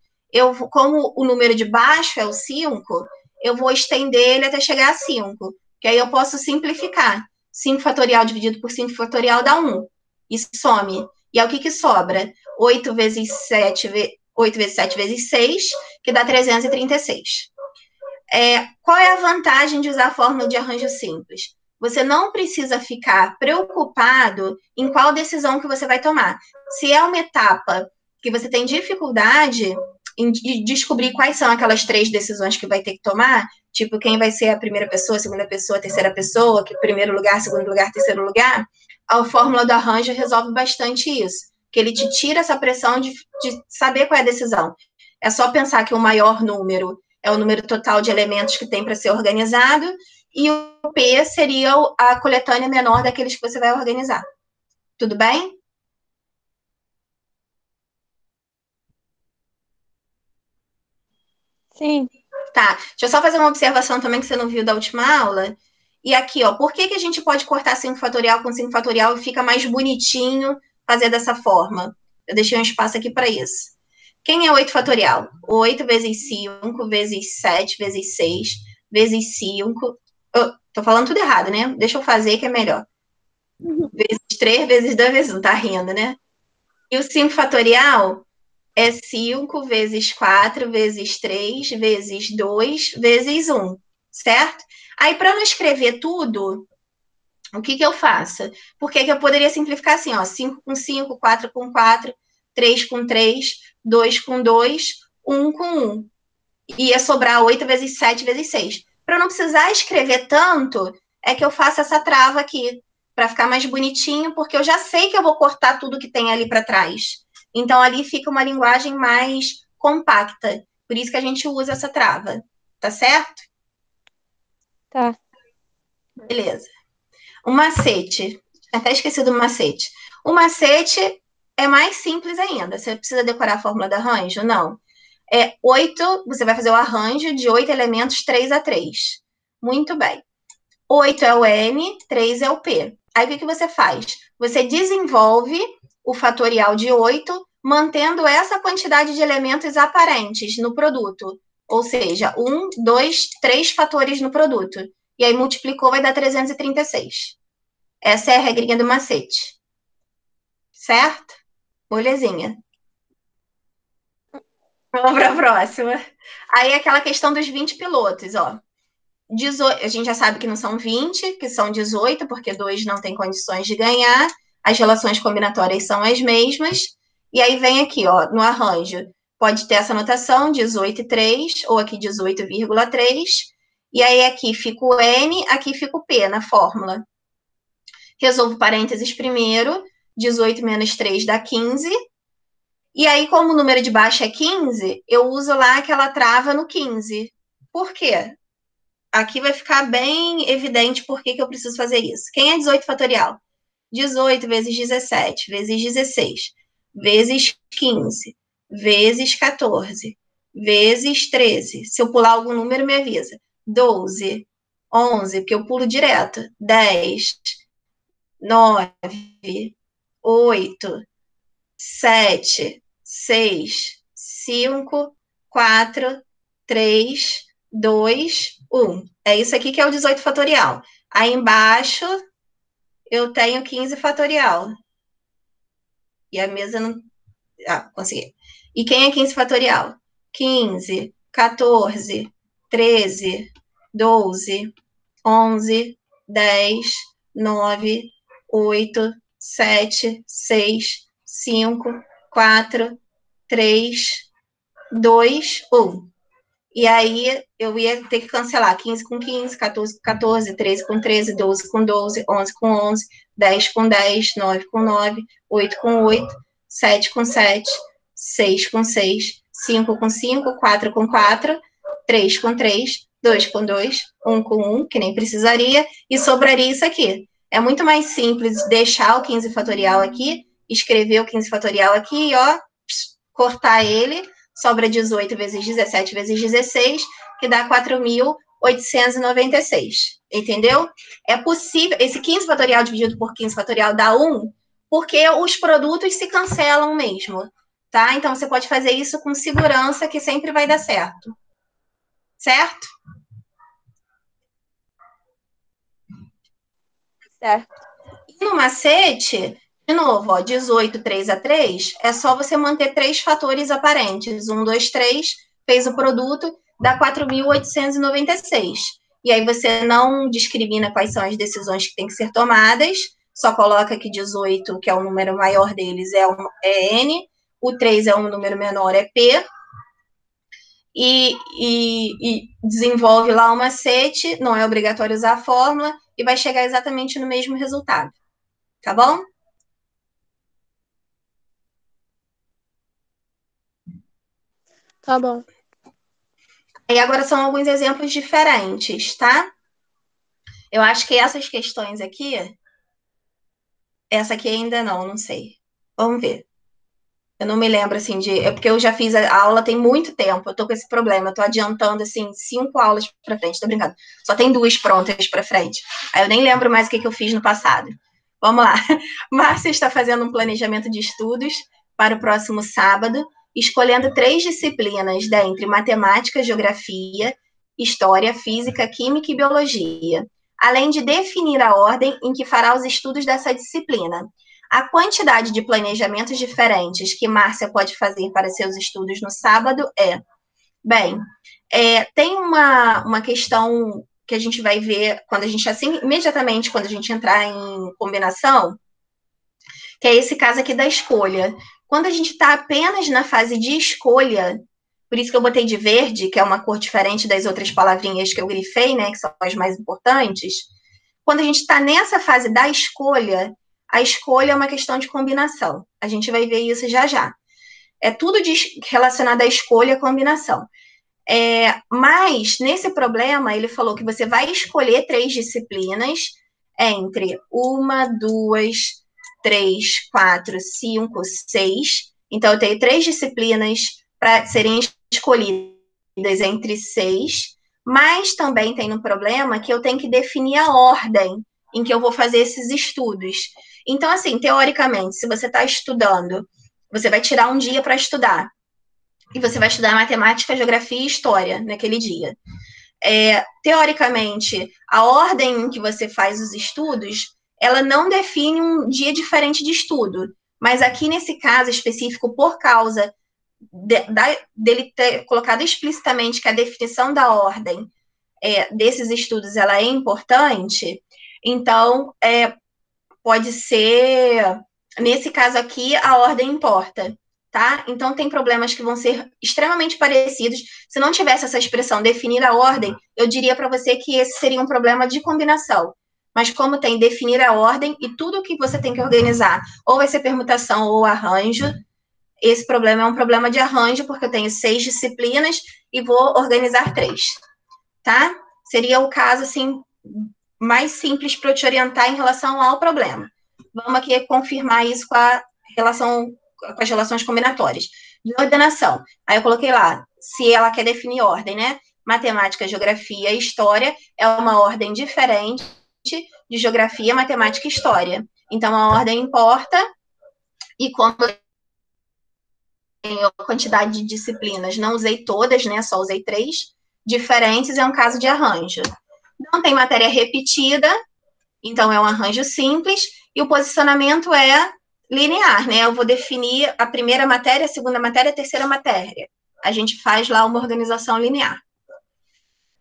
como o número de baixo é o 5, eu vou estender ele até chegar a 5. Que aí eu posso simplificar. 5 fatorial dividido por 5 fatorial dá 1. Isso some. E aí o que sobra? 8 vezes 7, 8 vezes 7 vezes 6, que dá 336. Qual é a vantagem de usar a fórmula de arranjo simples? Você não precisa ficar preocupado em qual decisão que você vai tomar. Se é uma etapa que você tem dificuldade em descobrir quais são aquelas 3 decisões que vai ter que tomar, tipo quem vai ser a primeira pessoa, a segunda pessoa, a terceira pessoa, que primeiro lugar, segundo lugar, terceiro lugar, a fórmula do arranjo resolve bastante isso, que ele te tira essa pressão de saber qual é a decisão. É só pensar que o maior número é o número total de elementos que tem para ser organizado, e o P seria a coletânea menor daqueles que você vai organizar. Tudo bem? Sim. Tá. Deixa eu só fazer uma observação também que você não viu da última aula. E aqui, ó, por que a gente pode cortar 5 fatorial com 5 fatorial e fica mais bonitinho fazer dessa forma? Eu deixei um espaço aqui para isso. Quem é 8 fatorial? 8 vezes 5, vezes 7, vezes 6, vezes 5. Oh, tô falando tudo errado, né? Deixa eu fazer que é melhor. Vezes 3, vezes 2, vezes 1. Tá rindo, né? E o 5 fatorial é 5 vezes 4, vezes 3, vezes 2, vezes 1. Certo? Aí, para não escrever tudo, o que eu faço? Porque eu poderia simplificar assim, ó, 5 com 5, 4 com 4, 3 com 3, 2 com 2, 1 com 1. Ia sobrar 8 vezes 7 vezes 6. Para não precisar escrever tanto, é que eu faço essa trava aqui, para ficar mais bonitinho, porque eu já sei que eu vou cortar tudo que tem ali para trás. Então, ali fica uma linguagem mais compacta. Por isso que a gente usa essa trava. Tá certo? Tá. Beleza. O macete. Até esqueci do macete. O macete é mais simples ainda. Você precisa decorar a fórmula do arranjo? Não. 8, você vai fazer o arranjo de 8 elementos 3 a 3. Muito bem. 8 é o N, 3 é o P. Aí o que você faz? Você desenvolve o fatorial de 8, mantendo essa quantidade de elementos aparentes no produto. Ou seja, 1, 2, 3 fatores no produto. E aí multiplicou, vai dar 336. Essa é a regrinha do macete. Certo? Molezinha. Vamos para a próxima. Aí aquela questão dos 20 pilotos, ó. 18, a gente já sabe que não são 20, que são 18, porque 2 não tem condições de ganhar. As relações combinatórias são as mesmas. E aí vem aqui, ó, no arranjo. Pode ter essa notação, 18 e 3, ou aqui 18,3. E aí aqui fica o N, aqui fica o P na fórmula. Resolvo parênteses primeiro. 18 menos 3 dá 15. E aí, como o número de baixo é 15, eu uso lá aquela trava no 15. Por quê? Aqui vai ficar bem evidente por que eu preciso fazer isso. Quem é 18 fatorial? 18 vezes 17, vezes 16, vezes 15, vezes 14, vezes 13. Se eu pular algum número, me avisa. 12, 11, porque eu pulo direto. 10, 9, 8, 7, 6, 5, 4, 3, 2, 1. É isso aqui que é o 18 fatorial. Aí embaixo eu tenho 15 fatorial. E a mesa não... Ah, consegui. E quem é 15 fatorial? 15, 14, 13, 12, 11, 10, 9, 8, 7, 6, 5, 4, 3, 2, 1. E aí eu ia ter que cancelar 15 com 15, 14 com 14, 13 com 13, 12 com 12, 11 com 11, 10 com 10, 9 com 9, 8 com 8, 7 com 7, 6 com 6, 5 com 5, 4 com 4, 3 com 3, 2 com 2, 1 com 1, que nem precisaria, e sobraria isso aqui. É muito mais simples deixar o 15 fatorial aqui, escrever o 15 fatorial aqui e, ó, cortar ele, sobra 18 vezes 17 vezes 16, que dá 4.896. Entendeu? É possível, esse 15 fatorial dividido por 15 fatorial dá 1, porque os produtos se cancelam mesmo, tá? Então, você pode fazer isso com segurança, que sempre vai dar certo. Certo? Certo. E no macete, de novo, ó, 18, 3 a 3, é só você manter 3 fatores aparentes. 1, 2, 3, fez o produto, dá 4.896. E aí você não discrimina quais são as decisões que têm que ser tomadas, só coloca que 18, que é o número maior deles, é N, o 3 é um número menor, é P, e desenvolve lá o macete, não é obrigatório usar a fórmula, e vai chegar exatamente no mesmo resultado. Tá bom? Tá bom. E agora são alguns exemplos diferentes, tá? Eu acho que essas questões aqui, essa aqui ainda não sei. Vamos ver. Eu não me lembro, assim, É porque eu já fiz a aula tem muito tempo, eu tô com esse problema, eu tô adiantando, assim, 5 aulas pra frente, tô brincando. Só tem 2 prontas pra frente. Aí eu nem lembro mais o que eu fiz no passado. Vamos lá. Márcia está fazendo um planejamento de estudos para o próximo sábado, escolhendo 3 disciplinas dentre matemática, geografia, história, física, química e biologia, além de definir a ordem em que fará os estudos dessa disciplina. A quantidade de planejamentos diferentes que Márcia pode fazer para seus estudos no sábado é... Bem, tem uma questão que a gente vai ver quando a gente, assim, imediatamente quando a gente entrar em combinação, que é esse caso aqui da escolha. Quando a gente está apenas na fase de escolha, por isso que eu botei de verde, que é uma cor diferente das outras palavrinhas que eu grifei, né, que são as mais importantes. Quando a gente está nessa fase da escolha, a escolha é uma questão de combinação. A gente vai ver isso já já. É tudo relacionado à escolha e combinação. Mas, nesse problema, ele falou que você vai escolher 3 disciplinas entre 1, 2, 3, 4, 5, 6. Então, eu tenho 3 disciplinas para serem escolhidas entre 6, mas também tem um problema que eu tenho que definir a ordem em que eu vou fazer esses estudos. Então, assim, teoricamente, se você está estudando, você vai tirar um dia para estudar, e você vai estudar matemática, geografia e história naquele dia. Teoricamente, a ordem em que você faz os estudos, ela não define um dia diferente de estudo, mas aqui nesse caso específico, por causa dele ter colocado explicitamente que a definição da ordem desses estudos ela é importante, então pode ser, nesse caso aqui, a ordem importa, tá? Então, tem problemas que vão ser extremamente parecidos. Se não tivesse essa expressão definir a ordem, eu diria para você que esse seria um problema de combinação. Mas como tem definir a ordem e tudo que você tem que organizar, ou vai ser permutação ou arranjo, esse problema é um problema de arranjo, porque eu tenho 6 disciplinas e vou organizar 3, tá? Seria o caso, assim, mais simples para eu te orientar em relação ao problema. Vamos aqui confirmar isso com a relação com as relações combinatórias. De ordenação. Aí eu coloquei lá, se ela quer definir ordem, né? Matemática, geografia e história é uma ordem diferente de geografia, matemática e história. Então, a ordem importa, e como eu tenho a quantidade de disciplinas, não usei todas, né? Só usei 3 diferentes, é um caso de arranjo. Não tem matéria repetida, então é um arranjo simples, e o posicionamento é linear, né? Eu vou definir a primeira matéria, a segunda matéria, a terceira matéria. A gente faz lá uma organização linear.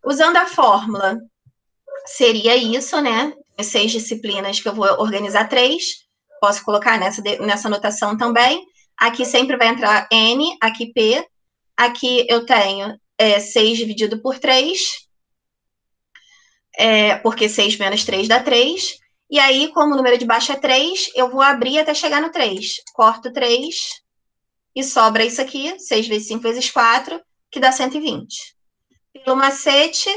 Usando a fórmula, seria isso, né? 6 disciplinas que eu vou organizar 3. Posso colocar nessa anotação também. Aqui sempre vai entrar N, aqui P. Aqui eu tenho 6 dividido por 3, porque 6 menos 3 dá 3. E aí, como o número de baixo é 3, eu vou abrir até chegar no 3. Corto 3 e sobra isso aqui, 6 vezes 5 vezes 4, que dá 120. Pelo macete,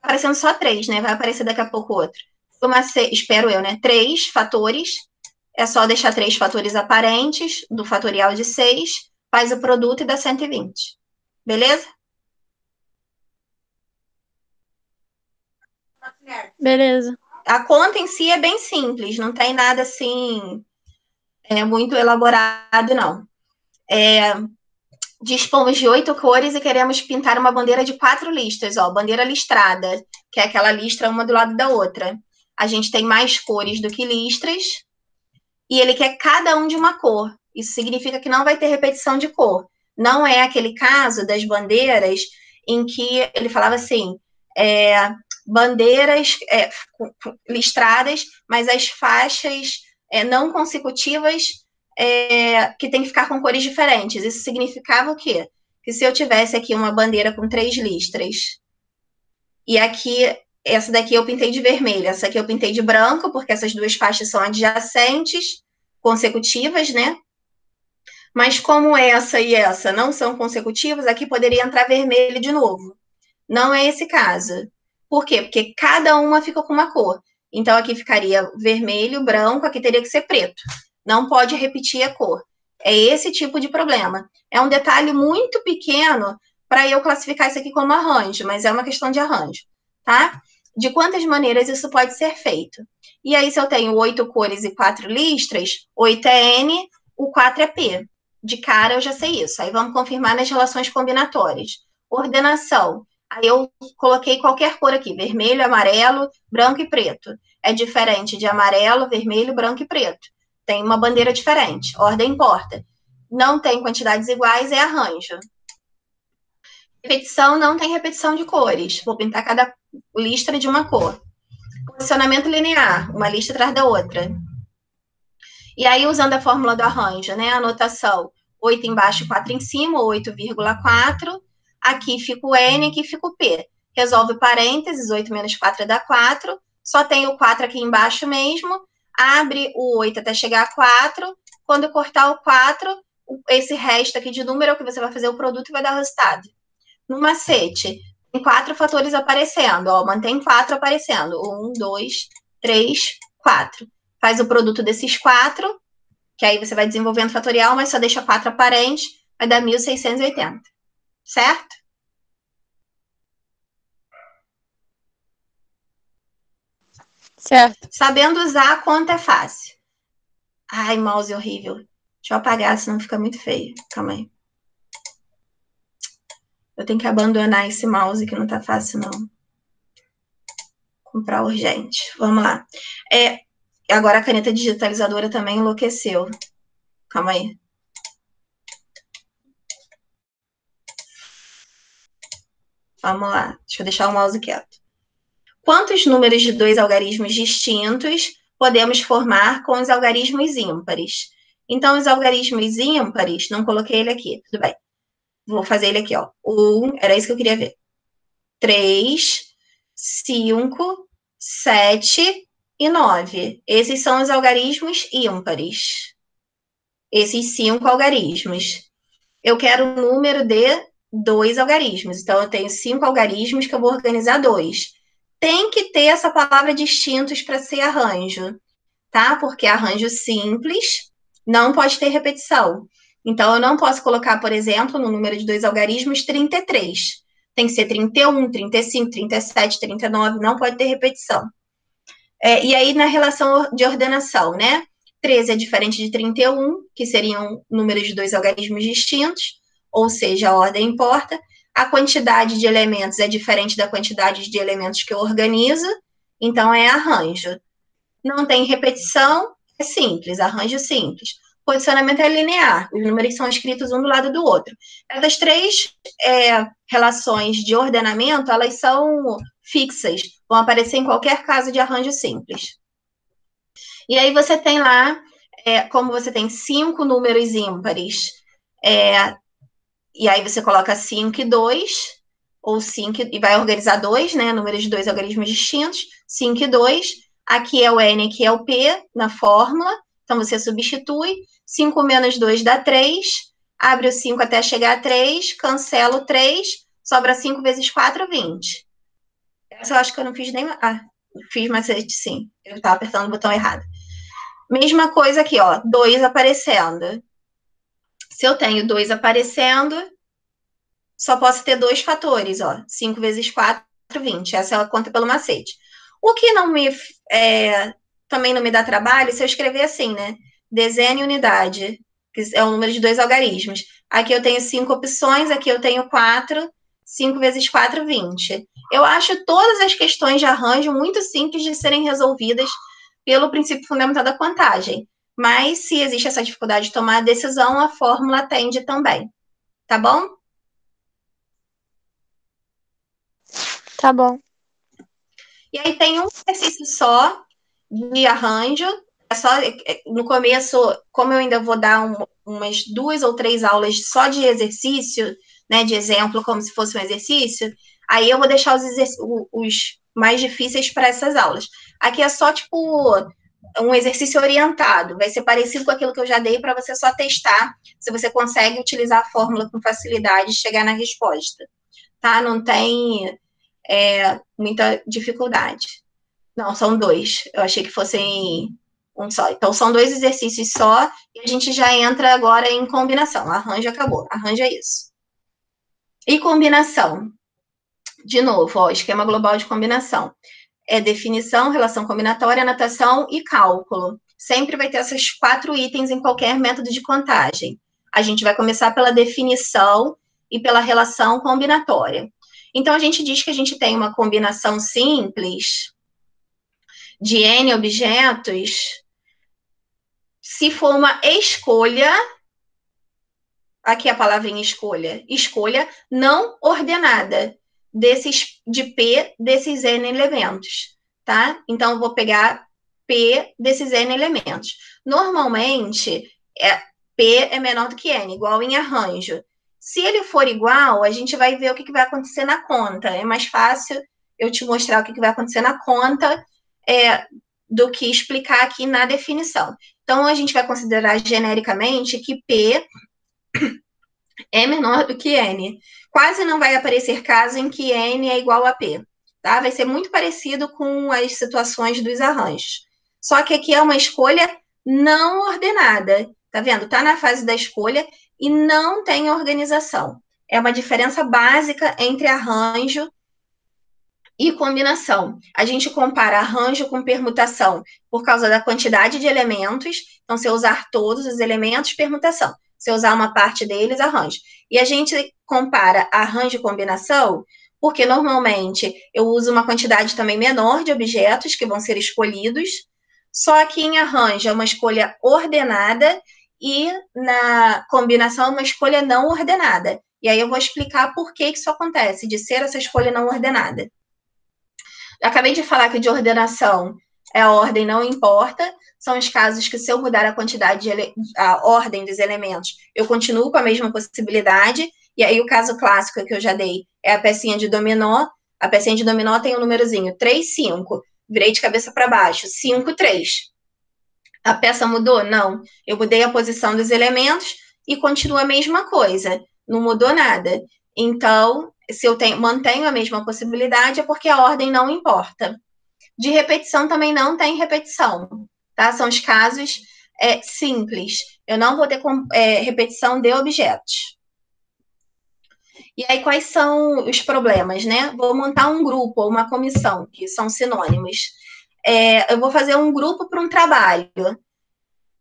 aparecendo só 3, né? Vai aparecer daqui a pouco outro. Pelo macete, espero eu, né? 3 fatores. É só deixar 3 fatores aparentes do fatorial de 6, faz o produto e dá 120. Beleza? Beleza. A conta em si é bem simples, não tem nada assim muito elaborado, não. Dispomos de 8 cores e queremos pintar uma bandeira de 4 listas, ó, bandeira listrada, que é aquela listra uma do lado da outra. A gente tem mais cores do que listras, e ele quer cada um de uma cor. Isso significa que não vai ter repetição de cor. Não é aquele caso das bandeiras em que ele falava assim, bandeiras listradas, mas as faixas não consecutivas que tem que ficar com cores diferentes. Isso significava o quê? Que se eu tivesse aqui uma bandeira com 3 listras, e aqui, essa daqui eu pintei de vermelho, essa aqui eu pintei de branco, porque essas 2 faixas são adjacentes, consecutivas, né? Mas como essa e essa não são consecutivas, aqui poderia entrar vermelho de novo. Não é esse caso. Por quê? Porque cada uma fica com uma cor. Então, aqui ficaria vermelho, branco, aqui teria que ser preto. Não pode repetir a cor. É esse tipo de problema. É um detalhe muito pequeno para eu classificar isso aqui como arranjo, mas é uma questão de arranjo, tá? De quantas maneiras isso pode ser feito? E aí, se eu tenho 8 cores e 4 listras, 8 é N, o 4 é P. De cara, eu já sei isso. Aí, vamos confirmar nas relações combinatórias. Ordenação. Aí eu coloquei qualquer cor aqui, vermelho, amarelo, branco e preto. É diferente de amarelo, vermelho, branco e preto. Tem uma bandeira diferente, ordem importa. Não tem quantidades iguais, é arranjo. Repetição, não tem repetição de cores. Vou pintar cada listra de uma cor. Posicionamento linear, uma lista atrás da outra. E aí, usando a fórmula do arranjo, né? Anotação, 8 embaixo, 4 em cima, 8,4. Aqui fica o N, aqui fica o P. Resolve parênteses, 8 menos 4 dá 4. Só tem o 4 aqui embaixo mesmo. Abre o 8 até chegar a 4. Quando cortar o 4, esse resto aqui de número é o que você vai fazer o produto e vai dar o resultado. No macete, tem 4 fatores aparecendo. Ó, mantém 4 aparecendo. 1, 2, 3, 4. Faz o produto desses 4, que aí você vai desenvolvendo fatorial, mas só deixa 4 aparentes, vai dar 1.680. Certo? Certo. Sabendo usar, a conta é fácil. Ai, mouse horrível. Deixa eu apagar, senão fica muito feio. Calma aí. Eu tenho que abandonar esse mouse que não tá fácil, não. Comprar urgente. Vamos lá. Agora a caneta digitalizadora também enlouqueceu. Calma aí. Vamos lá. Deixa eu deixar o mouse quieto. Quantos números de 2 algarismos distintos podemos formar com os algarismos ímpares? Então, os algarismos ímpares, não coloquei ele aqui, tudo bem. Vou fazer ele aqui, ó. 1, era isso que eu queria ver. 3, 5, 7 e 9. Esses são os algarismos ímpares. Esses 5 algarismos. Eu quero um número de 2 algarismos. Então, eu tenho 5 algarismos que eu vou organizar 2. Tem que ter essa palavra distintos para ser arranjo, tá? Porque arranjo simples Não pode ter repetição. Então, eu não posso colocar, por exemplo, no número de 2 algarismos, 33. Tem que ser 31, 35, 37, 39, não pode ter repetição. E aí, na relação de ordenação, né? 13 é diferente de 31, que seriam números de 2 algarismos distintos, ou seja, a ordem importa. A quantidade de elementos é diferente da quantidade de elementos que eu organizo, então é arranjo. Não tem repetição, é simples, arranjo simples. Posicionamento é linear, os números são escritos um do lado do outro. Essas três relações de ordenamento, elas são fixas, vão aparecer em qualquer caso de arranjo simples. E aí você tem lá, como você tem 5 números ímpares, e aí você coloca 5 e 2, ou 5, e vai organizar 2, né, números de 2 algarismos distintos, 5 e 2, aqui é o N, aqui é o P, na fórmula, então você substitui, 5 menos 2 dá 3, abre o 5 até chegar a 3, cancela o 3, sobra 5 vezes 4, 20. Essa eu acho que eu não fiz nem... fiz macete sim, eu estava apertando o botão errado. Mesma coisa aqui, ó, 2 aparecendo. Se eu tenho 2 aparecendo, só posso ter 2 fatores, ó, 5 vezes 4, 20. Essa é a conta pelo macete. O que não me... também não me dá trabalho se eu escrever assim, né? Dezena unidade, que é o número de 2 algarismos. Aqui eu tenho 5 opções, aqui eu tenho 4, 5 vezes 4, 20. Eu acho todas as questões de arranjo muito simples de serem resolvidas pelo princípio fundamental da contagem. Mas, se existe essa dificuldade de tomar a decisão, a fórmula atende também. Tá bom? Tá bom. E aí tem um exercício só de arranjo. É só, no começo, como eu ainda vou dar umas 2 ou 3 aulas só de exercício, né, de exemplo, como se fosse um exercício, aí eu vou deixar os mais difíceis para essas aulas. Aqui é só, tipo, um exercício orientado. Vai ser parecido com aquilo que eu já dei para você só testar se você consegue utilizar a fórmula com facilidade e chegar na resposta. Tá? Não tem muita dificuldade. Não, são 2. Eu achei que fossem um só. Então, são 2 exercícios só e a gente já entra agora em combinação. Arranjo acabou. Arranjo é isso. E combinação. De novo, ó, esquema global de combinação. É definição, relação combinatória, anotação e cálculo. Sempre vai ter esses 4 itens em qualquer método de contagem. A gente vai começar pela definição e pela relação combinatória. Então, a gente diz que a gente tem uma combinação simples de N objetos se for uma escolha, aqui a palavrinha escolha não ordenada de P desses N elementos, tá? Então, eu vou pegar P desses N elementos. Normalmente, P é menor do que N, igual em arranjo. Se ele for igual, a gente vai ver o que vai acontecer na conta. É mais fácil eu te mostrar o que vai acontecer na conta do que explicar aqui na definição. Então, a gente vai considerar genericamente que P é menor do que N. Quase não vai aparecer caso em que N é igual a P. Tá? Vai ser muito parecido com as situações dos arranjos. Só que aqui é uma escolha não ordenada. Tá vendo? Tá na fase da escolha e não tem organização. É uma diferença básica entre arranjo e combinação. A gente compara arranjo com permutação por causa da quantidade de elementos. Então, se eu usar todos os elementos, permutação. Se eu usar uma parte deles, arranjo. E a gente compara arranjo e combinação porque, normalmente, eu uso uma quantidade também menor de objetos que vão ser escolhidos. Só que em arranjo é uma escolha ordenada e na combinação é uma escolha não ordenada. E aí eu vou explicar por que isso acontece, de ser essa escolha não ordenada. Acabei de falar que de ordenação a ordem não importa, são os casos que se eu mudar a quantidade, a ordem dos elementos, eu continuo com a mesma possibilidade, e aí o caso clássico que eu já dei é a pecinha de dominó. A pecinha de dominó tem um númerozinho 3, 5, virei de cabeça para baixo, 5, 3. A peça mudou? Não. Eu mudei a posição dos elementos e continua a mesma coisa, não mudou nada. Então, se eu mantenho a mesma possibilidade, é porque a ordem não importa. De repetição também não tem repetição, tá? São os casos simples. Eu não vou ter repetição de objetos. E aí, quais são os problemas, né? Vou montar um grupo ou uma comissão, que são sinônimos. Eu vou fazer um grupo para um trabalho.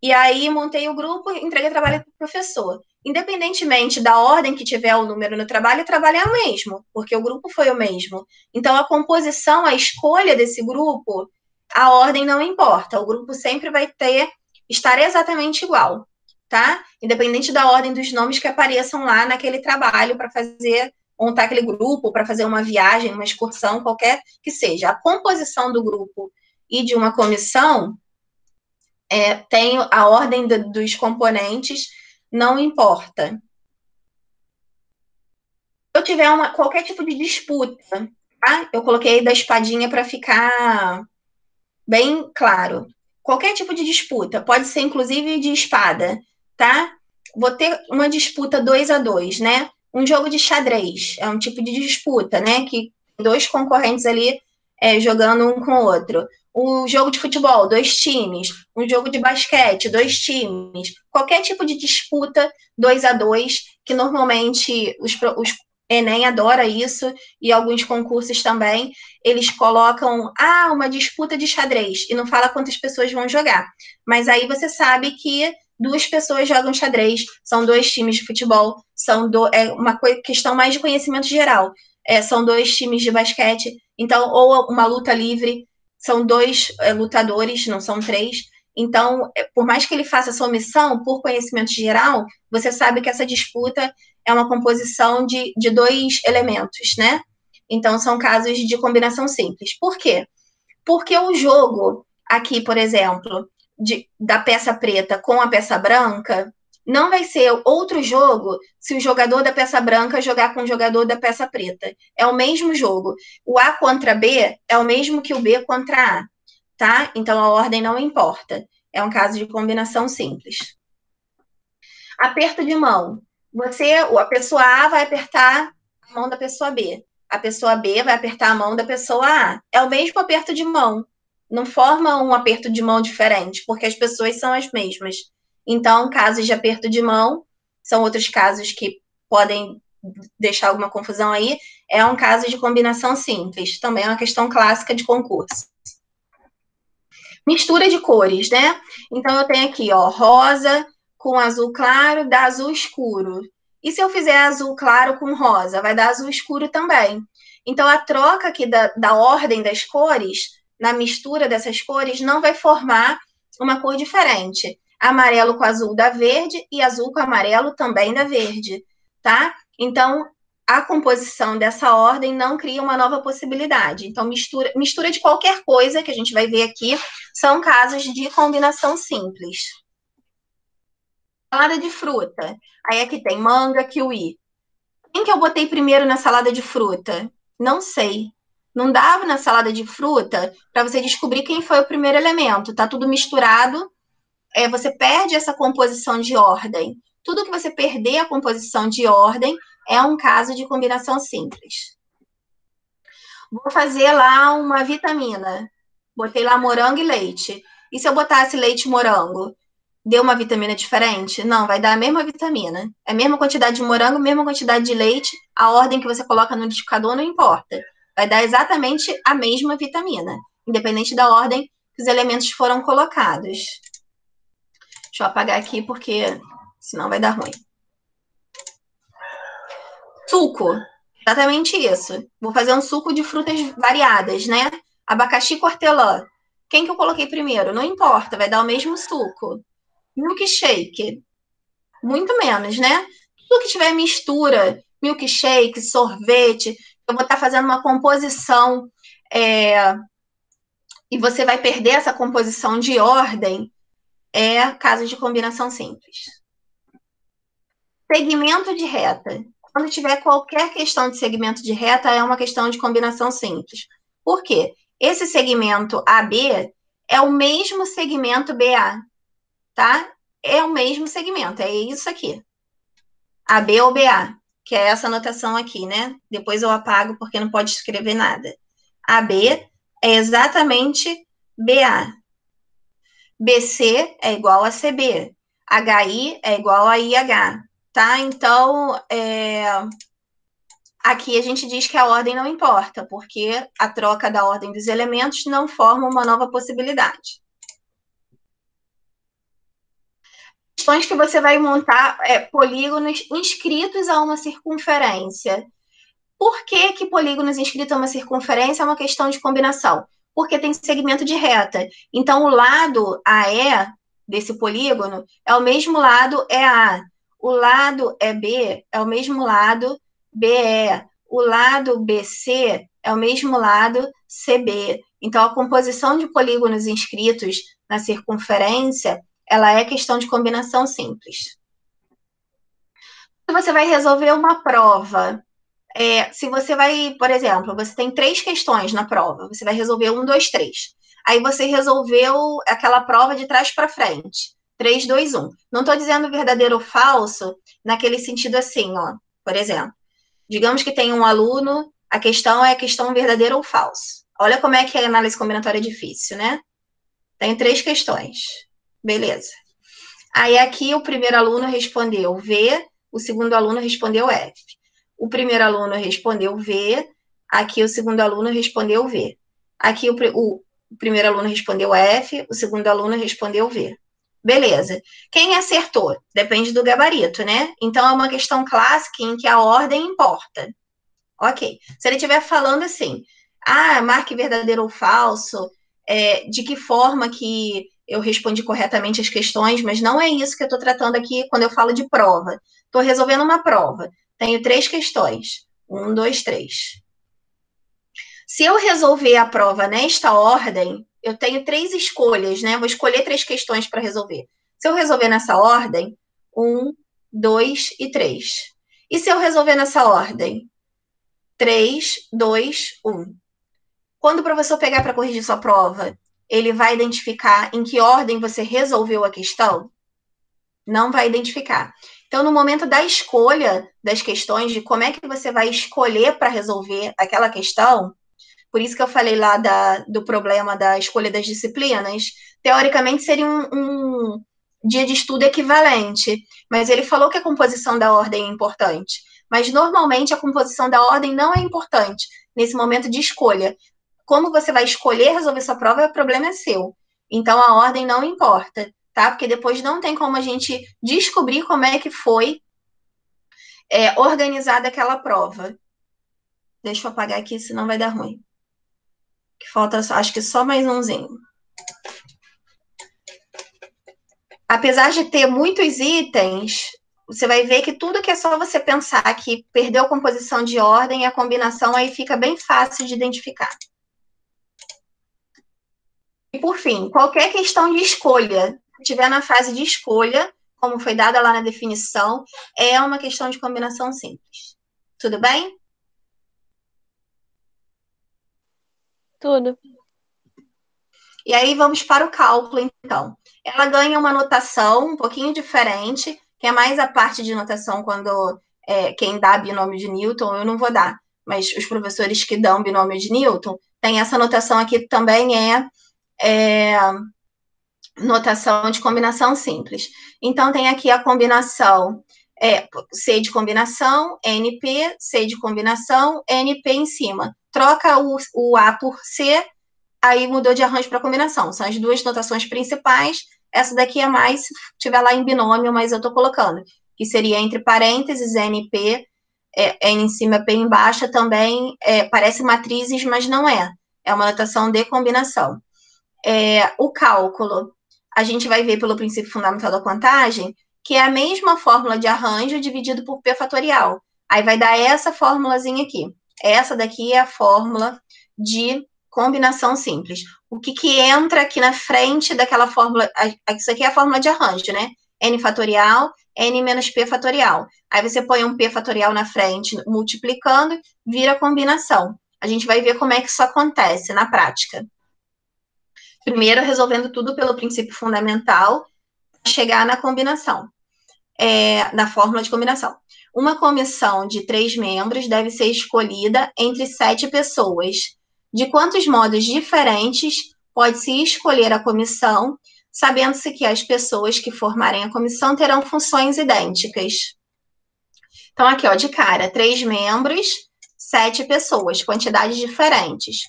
E aí, montei o grupo, entreguei o trabalho para o professor. Independentemente da ordem que tiver o número no trabalho, o trabalho é o mesmo, porque o grupo foi o mesmo. Então, a composição, a escolha desse grupo, a ordem não importa. O grupo sempre vai estar exatamente igual, tá? Independente da ordem dos nomes que apareçam lá naquele trabalho para montar aquele grupo, para fazer uma viagem, uma excursão, qualquer que seja. A composição do grupo e de uma comissão tem a ordem dos componentes, não importa. Se eu tiver qualquer tipo de disputa, tá? Eu coloquei da espadinha para ficar bem claro. Qualquer tipo de disputa, pode ser inclusive de espada, tá? Vou ter uma disputa 2-2, né? Um jogo de xadrez, é um tipo de disputa, né? Que dois concorrentes ali jogando um com o outro. Um jogo de futebol, 2 times. Um jogo de basquete, 2 times. Qualquer tipo de disputa 2-2, que normalmente os Enem adora isso, e alguns concursos também, eles colocam, uma disputa de xadrez, e não fala quantas pessoas vão jogar. Mas aí você sabe que 2 pessoas jogam xadrez, são 2 times de futebol, é uma questão mais de conhecimento geral. São 2 times de basquete, então, ou uma luta livre, são 2 lutadores, não são 3. Então, por mais que ele faça essa omissão, por conhecimento geral, você sabe que essa disputa é uma composição de 2 elementos, né? Então, são casos de combinação simples. Por quê? Porque o jogo aqui, por exemplo, da peça preta com a peça branca, não vai ser outro jogo se o jogador da peça branca jogar com o jogador da peça preta. É o mesmo jogo. O A contra B é o mesmo que o B contra A, tá? Então, a ordem não importa. É um caso de combinação simples. Aperto de mão. A pessoa A vai apertar a mão da pessoa B. A pessoa B vai apertar a mão da pessoa A. É o mesmo aperto de mão. Não forma um aperto de mão diferente, porque as pessoas são as mesmas. Então, casos de aperto de mão são outros casos que podem deixar alguma confusão aí. É um caso de combinação simples. Também é uma questão clássica de concurso. Mistura de cores, né? Então, eu tenho aqui, ó, rosa com azul claro, dá azul escuro. E se eu fizer azul claro com rosa, vai dar azul escuro também. Então, a troca aqui da ordem das cores, na mistura dessas cores, não vai formar uma cor diferente. Amarelo com azul dá verde e azul com amarelo também dá verde, tá? Então, a composição dessa ordem não cria uma nova possibilidade. Então, mistura de qualquer coisa que a gente vai ver aqui são casos de combinação simples. Salada de fruta. Aí aqui tem manga, kiwi. Quem que eu botei primeiro na salada de fruta? Não sei. Não dava na salada de fruta para você descobrir quem foi o primeiro elemento. Tá tudo misturado. Você perde essa composição de ordem. Tudo que você perder a composição de ordem é um caso de combinação simples. Vou fazer lá uma vitamina. Botei lá morango e leite. E se eu botasse leite e morango? Deu uma vitamina diferente? Não, vai dar a mesma vitamina. É a mesma quantidade de morango, mesma quantidade de leite. A ordem que você coloca no liquidificador não importa. Vai dar exatamente a mesma vitamina, independente da ordem que os elementos foram colocados. Deixa eu apagar aqui, porque senão vai dar ruim. Suco. Exatamente isso. Vou fazer um suco de frutas variadas, né? Abacaxi com hortelã. Quem que eu coloquei primeiro? Não importa, vai dar o mesmo suco. Milkshake. Muito menos, né? Tudo que tiver mistura, milkshake, sorvete, eu vou estar fazendo uma composição e você vai perder essa composição de ordem, caso de combinação simples. Segmento de reta. Quando tiver qualquer questão de segmento de reta, é uma questão de combinação simples. Por quê? Esse segmento AB é o mesmo segmento BA, tá? É o mesmo segmento, é isso aqui. AB ou BA, que é essa anotação aqui, né? Depois eu apago porque não pode escrever nada. AB é exatamente BA. BC é igual a CB. HI é igual a IH, tá? Então, aqui a gente diz que a ordem não importa, porque a troca da ordem dos elementos não forma uma nova possibilidade. Questões que você vai montar polígonos inscritos a uma circunferência. Por que polígonos inscritos a uma circunferência é uma questão de combinação? Porque tem segmento de reta. Então, o lado AE desse polígono é o mesmo lado EA. O lado EB é o mesmo lado BE. O lado BC é o mesmo lado CB. Então, a composição de polígonos inscritos na circunferência, ela é questão de combinação simples. Você vai resolver uma prova. Se você vai, por exemplo, você tem 3 questões na prova, você vai resolver 1, 2, 3. Aí você resolveu aquela prova de trás para frente. 3, 2, 1. Não estou dizendo verdadeiro ou falso naquele sentido assim, ó. Por exemplo, digamos que tem um aluno, a questão é a questão verdadeiro ou falso. Olha como é que a análise combinatória é difícil, né? Tem 3 questões. Beleza. Aí aqui o primeiro aluno respondeu V, o segundo aluno respondeu F. O primeiro aluno respondeu V, aqui o segundo aluno respondeu V. Aqui o primeiro aluno respondeu F, o segundo aluno respondeu V. Beleza. Quem acertou? Depende do gabarito, né? Então, é uma questão clássica em que a ordem importa. Ok. Se ele estiver falando assim, marque verdadeiro ou falso, de que forma que eu respondi corretamente as questões, mas não é isso que eu estou tratando aqui quando eu falo de prova. Estou resolvendo uma prova. Tenho 3 questões. 1, 2, 3. Se eu resolver a prova nesta ordem, eu tenho 3 escolhas, né? Vou escolher 3 questões para resolver. Se eu resolver nessa ordem, 1, 2 e 3. E se eu resolver nessa ordem? 3, 2, 1. Quando o professor pegar para corrigir sua prova, ele vai identificar em que ordem você resolveu a questão? Não vai identificar. Então, no momento da escolha das questões, de como é que você vai escolher para resolver aquela questão, por isso que eu falei lá do problema da escolha das disciplinas, teoricamente seria um dia de estudo equivalente, mas ele falou que a composição da ordem é importante. Mas, normalmente, a composição da ordem não é importante nesse momento de escolha. Como você vai escolher resolver sua prova, o problema é seu. Então, a ordem não importa, tá? Porque depois não tem como a gente descobrir como é que foi organizada aquela prova. Deixa eu apagar aqui, senão vai dar ruim. Que falta, acho que só mais umzinho. Apesar de ter muitos itens, você vai ver que tudo que é só você pensar que perdeu a composição de ordem, a combinação aí fica bem fácil de identificar. E, por fim, qualquer questão de escolha, que estiver na fase de escolha, como foi dada lá na definição, é uma questão de combinação simples. Tudo bem? Tudo. E aí vamos para o cálculo, então. Ela ganha uma notação um pouquinho diferente, que é mais a parte de notação quando quem dá binômio de Newton, eu não vou dar, mas os professores que dão binômio de Newton, tem essa notação aqui que também notação de combinação simples. Então, tem aqui a combinação C de combinação, NP, C de combinação, NP em cima. Troca o A por C, aí mudou de arranjo para combinação. São as 2 notações principais. Essa daqui é mais, se tiver lá em binômio, mas eu estou colocando, que seria entre parênteses, NP, N em cima, P embaixo, também parece matrizes, mas não é. É uma notação de combinação. O cálculo, a gente vai ver pelo princípio fundamental da contagem, que é a mesma fórmula de arranjo dividido por P fatorial. Aí vai dar essa formulazinha aqui. Essa daqui é a fórmula de combinação simples. O que entra aqui na frente daquela fórmula, isso aqui é a fórmula de arranjo, né? N fatorial, N menos P fatorial. Aí você põe um P fatorial na frente, multiplicando, vira combinação. A gente vai ver como é que isso acontece na prática. Primeiro, resolvendo tudo pelo princípio fundamental, chegar na combinação, na fórmula de combinação. Uma comissão de 3 membros deve ser escolhida entre 7 pessoas. De quantos modos diferentes pode-se escolher a comissão sabendo-se que as pessoas que formarem a comissão terão funções idênticas. Então, aqui, ó, de cara, 3 membros, 7 pessoas, quantidades diferentes.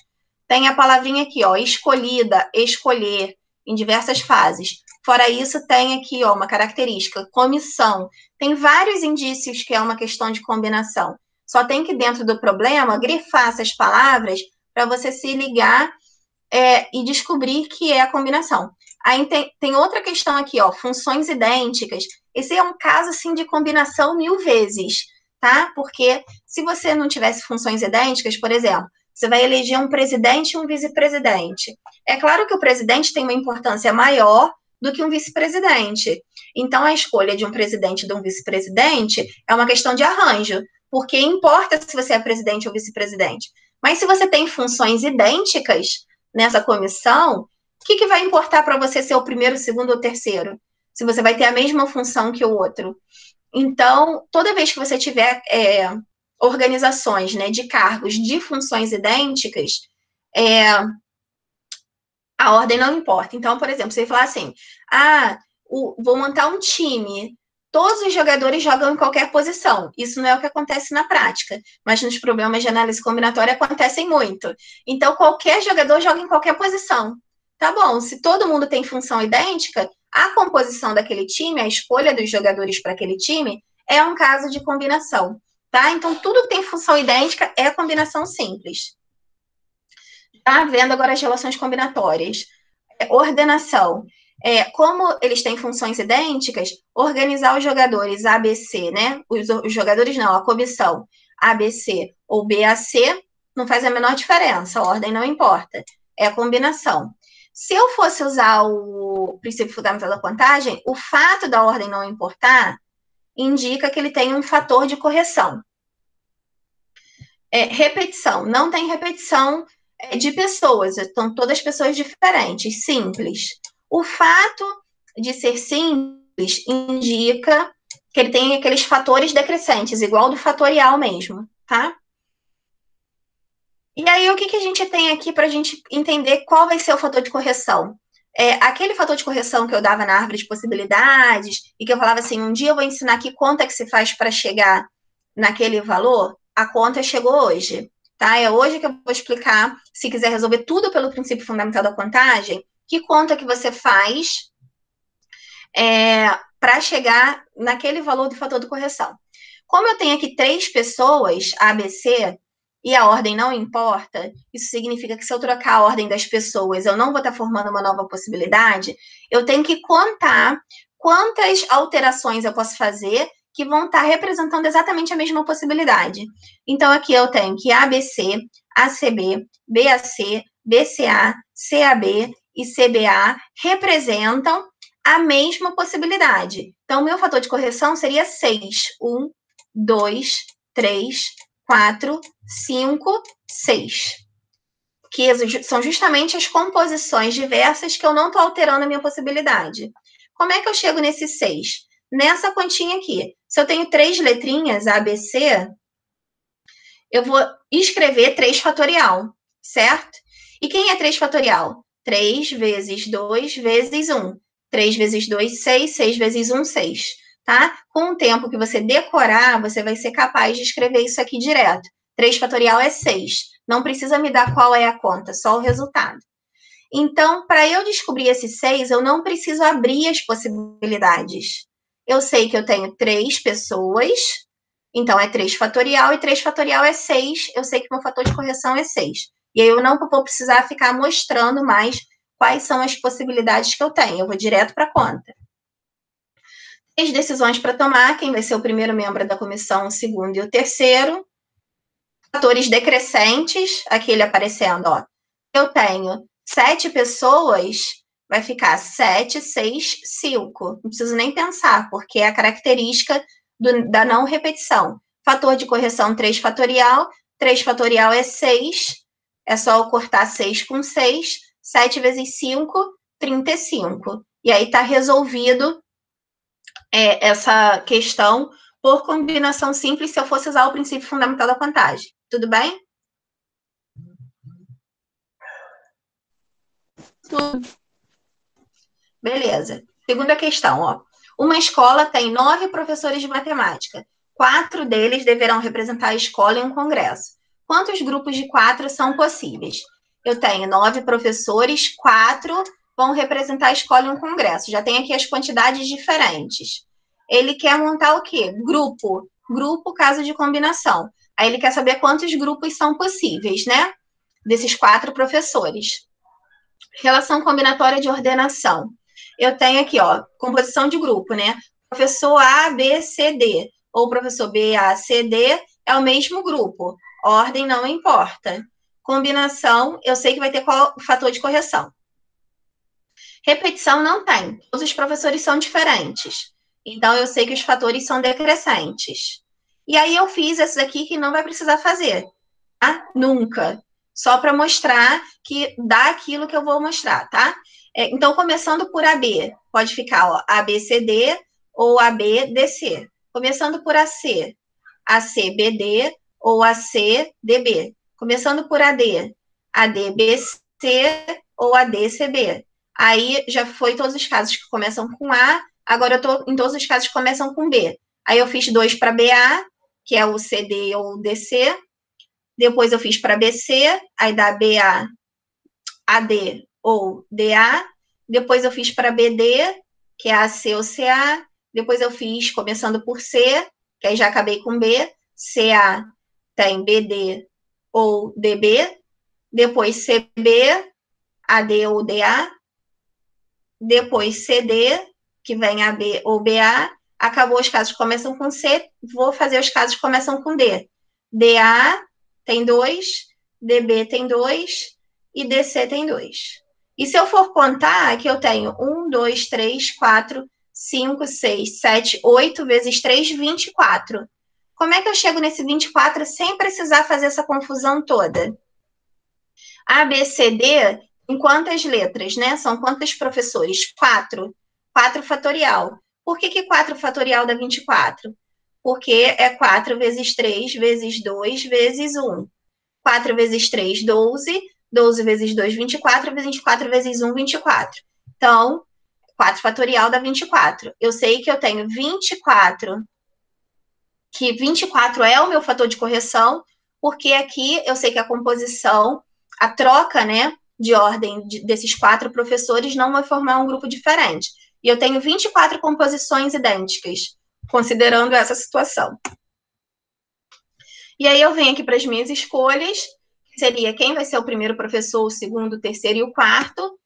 Tem a palavrinha aqui, ó, escolhida, escolher, em diversas fases. Fora isso, tem aqui, ó, uma característica, comissão. Tem vários indícios que é uma questão de combinação. Só tem que, dentro do problema, grifar essas palavras para você se ligar e descobrir que é a combinação. Aí tem outra questão aqui, ó, funções idênticas. Esse é um caso, assim, de combinação 1000 vezes, tá? Porque se você não tivesse funções idênticas, por exemplo, você vai eleger um presidente e um vice-presidente. É claro que o presidente tem uma importância maior do que um vice-presidente. Então, a escolha de um presidente e de um vice-presidente é uma questão de arranjo, porque importa se você é presidente ou vice-presidente. Mas se você tem funções idênticas nessa comissão, o que vai importar para você ser o primeiro, o segundo ou o terceiro? Se você vai ter a mesma função que o outro. Então, toda vez que você tiver organizações, né, de cargos de funções idênticas, a ordem não importa. Então, por exemplo, você falar assim, vou montar um time, todos os jogadores jogam em qualquer posição. Isso não é o que acontece na prática, mas nos problemas de análise combinatória acontecem muito. Então, qualquer jogador joga em qualquer posição. Tá bom, se todo mundo tem função idêntica, a composição daquele time, a escolha dos jogadores para aquele time, é um caso de combinação, tá? Então, tudo que tem função idêntica é combinação simples. Tá vendo agora as relações combinatórias. Ordenação. Como eles têm funções idênticas, organizar os jogadores ABC, né? Os jogadores não, a comissão ABC ou BAC não faz a menor diferença, a ordem não importa, é a combinação. Se eu fosse usar o princípio fundamental da contagem, o fato da ordem não importar indica que ele tem um fator de correção. Repetição, não tem repetição de pessoas, estão todas pessoas diferentes, simples. O fato de ser simples indica que ele tem aqueles fatores decrescentes, igual do fatorial mesmo, tá? E aí, o que a gente tem aqui para a gente entender qual vai ser o fator de correção? Aquele fator de correção que eu dava na árvore de possibilidades e que eu falava assim, um dia eu vou ensinar aqui quanto é que se faz para chegar naquele valor, a conta chegou hoje, tá? É hoje que eu vou explicar, se quiser resolver tudo pelo princípio fundamental da contagem, que conta que você faz para chegar naquele valor do fator de correção. Como eu tenho aqui 3 pessoas, ABC, e a ordem não importa, isso significa que se eu trocar a ordem das pessoas, eu não vou estar formando uma nova possibilidade, eu tenho que contar quantas alterações eu posso fazer que vão estar representando exatamente a mesma possibilidade. Então, aqui eu tenho que ABC, ACB, BAC, BCA, CAB e CBA representam a mesma possibilidade. Então, o meu fator de correção seria 6. 1, 2, 3, 4, 5, 6. Que são justamente as composições diversas que eu não estou alterando a minha possibilidade. Como é que eu chego nesse 6? Nessa continha aqui. Se eu tenho 3 letrinhas, ABC, eu vou escrever 3 fatorial, certo? E quem é 3 fatorial? 3 vezes 2 vezes 1. 3 vezes 2, 6. 6 vezes 1, 6. Tá? Com o tempo que você decorar, você vai ser capaz de escrever isso aqui direto. 3 fatorial é 6. Não precisa me dar qual é a conta, só o resultado. Então, para eu descobrir esse 6, eu não preciso abrir as possibilidades. Eu sei que eu tenho 3 pessoas, então é 3 fatorial, e 3 fatorial é 6. Eu sei que meu fator de correção é 6. E aí eu não vou precisar ficar mostrando mais quais são as possibilidades que eu tenho. Eu vou direto para a conta. 3 decisões para tomar, quem vai ser o primeiro membro da comissão, o segundo e o terceiro. Fatores decrescentes, aqui ele aparecendo, ó. Eu tenho 7 pessoas, vai ficar 7, 6, 5. Não preciso nem pensar, porque é a característica da não repetição. Fator de correção 3 fatorial. 3 fatorial é 6. É só eu cortar 6 com 6. 7 vezes 5, 35. E aí está resolvido essa questão por combinação simples se eu fosse usar o princípio fundamental da contagem. Tudo bem? Tudo. Beleza. Segunda questão, ó. Uma escola tem 9 professores de matemática. 4 deles deverão representar a escola em um congresso. Quantos grupos de 4 são possíveis? Eu tenho 9 professores, 4 vão representar a escola em um congresso. Já tem aqui as quantidades diferentes. Ele quer montar o quê? Grupo. Grupo, caso de combinação. Aí ele quer saber quantos grupos são possíveis, né? Desses 4 professores. Relação combinatória de ordenação. Eu tenho aqui, ó, composição de grupo, né? Professor A, B, C, D. Ou professor B, A, C, D é o mesmo grupo. Ordem não importa. Combinação, eu sei que vai ter qual fator de correção. Repetição não tem. Todos os professores são diferentes. Então, eu sei que os fatores são decrescentes. E aí, eu fiz esse daqui que não vai precisar fazer. Tá? Nunca. Só para mostrar que dá aquilo que eu vou mostrar, tá? Então, começando por AB, pode ficar ó, ABCD ou ABDC. Começando por AC, ACBD ou ACDB. Começando por AD, ADBC ou ADCB. Aí já foi todos os casos que começam com A, agora eu estou em todos os casos que começam com B. Aí eu fiz 2 para BA, que é o CD ou o DC. Depois eu fiz para BC, aí dá BA, AD ou DA. Depois eu fiz para BD, que é AC ou CA. Depois eu fiz começando por C, que aí já acabei com B. CA tem BD ou DB. Depois CB, AD ou DA. Depois CD, que vem AB ou BA. Acabou os casos que começam com C, vou fazer os casos que começam com D. DA tem 2, DB tem 2 e DC tem 2. E se eu for contar, aqui eu tenho 1, 2, 3, 4, 5, 6, 7, 8 vezes 3, 24. Como é que eu chego nesse 24 sem precisar fazer essa confusão toda? A, B, C, D, em quantas letras, né? São quantos professores? 4. 4 fatorial. Por que 4 fatorial dá 24? Porque é 4 vezes 3 vezes 2 vezes 1. 4 vezes 3, 12. 12 vezes 2, 24. 24 vezes 1, 24. Então, 4 fatorial dá 24. Eu sei que eu tenho 24, que 24 é o meu fator de correção, porque aqui eu sei que a composição, a troca, né, de ordem desses 4 professores não vai formar um grupo diferente. E eu tenho 24 composições idênticas, considerando essa situação. E aí eu venho aqui para as minhas escolhas, que seria quem vai ser o primeiro professor, o segundo, o terceiro e o quarto.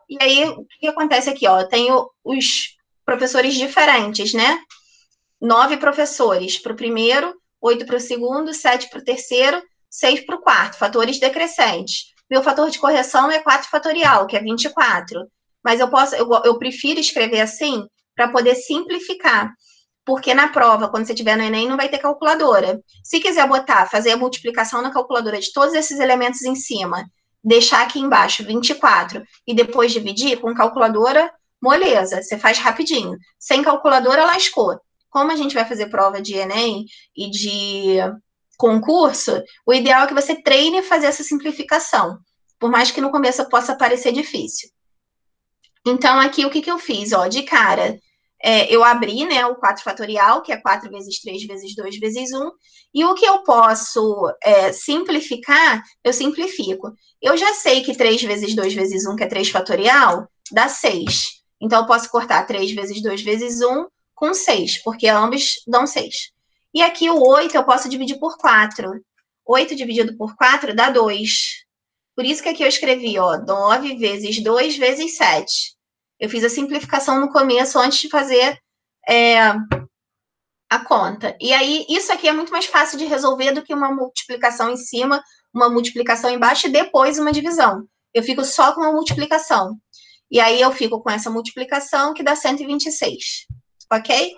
E aí, o que acontece aqui? Ó, eu tenho os professores diferentes, né? 9 professores para o primeiro, 8 para o segundo, 7 para o terceiro, 6 para o quarto, fatores decrescentes. Meu fator de correção é 4 fatorial, que é 24. Mas eu prefiro escrever assim para poder simplificar. Porque na prova, quando você tiver no Enem, não vai ter calculadora. Se quiser botar, fazer a multiplicação na calculadora de todos esses elementos em cima, deixar aqui embaixo 24 e depois dividir com calculadora, moleza, você faz rapidinho. Sem calculadora, lascou. Como a gente vai fazer prova de Enem e de concurso, o ideal é que você treine fazer essa simplificação, por mais que no começo possa parecer difícil. Então, aqui, o que eu fiz? Ó, de cara, eu abri, né, o 4 fatorial, que é 4 vezes 3 vezes 2 vezes 1, e o que eu posso simplificar, eu simplifico. Eu já sei que 3 vezes 2 vezes 1, que é 3 fatorial, dá 6. Então, eu posso cortar 3 vezes 2 vezes 1 com 6, porque ambos dão 6. E aqui o 8 eu posso dividir por 4. 8 dividido por 4 dá 2. Por isso que aqui eu escrevi, ó, 9 vezes 2 vezes 7. Eu fiz a simplificação no começo, antes de fazer a conta. E aí, isso aqui é muito mais fácil de resolver do que uma multiplicação em cima, uma multiplicação embaixo e depois uma divisão. Eu fico só com a multiplicação. E aí, eu fico com essa multiplicação, que dá 126. Ok?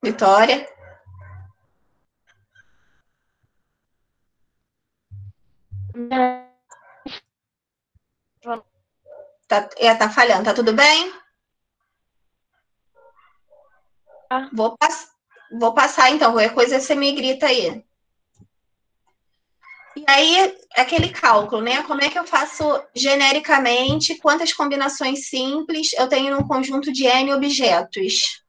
Vitória? Tá falhando, tá tudo bem? Ah. Vou Vou passar, então, qualquer coisa você me grita aí. E aí, aquele cálculo, né? Como é que eu faço genericamente quantas combinações simples eu tenho num conjunto de N objetos?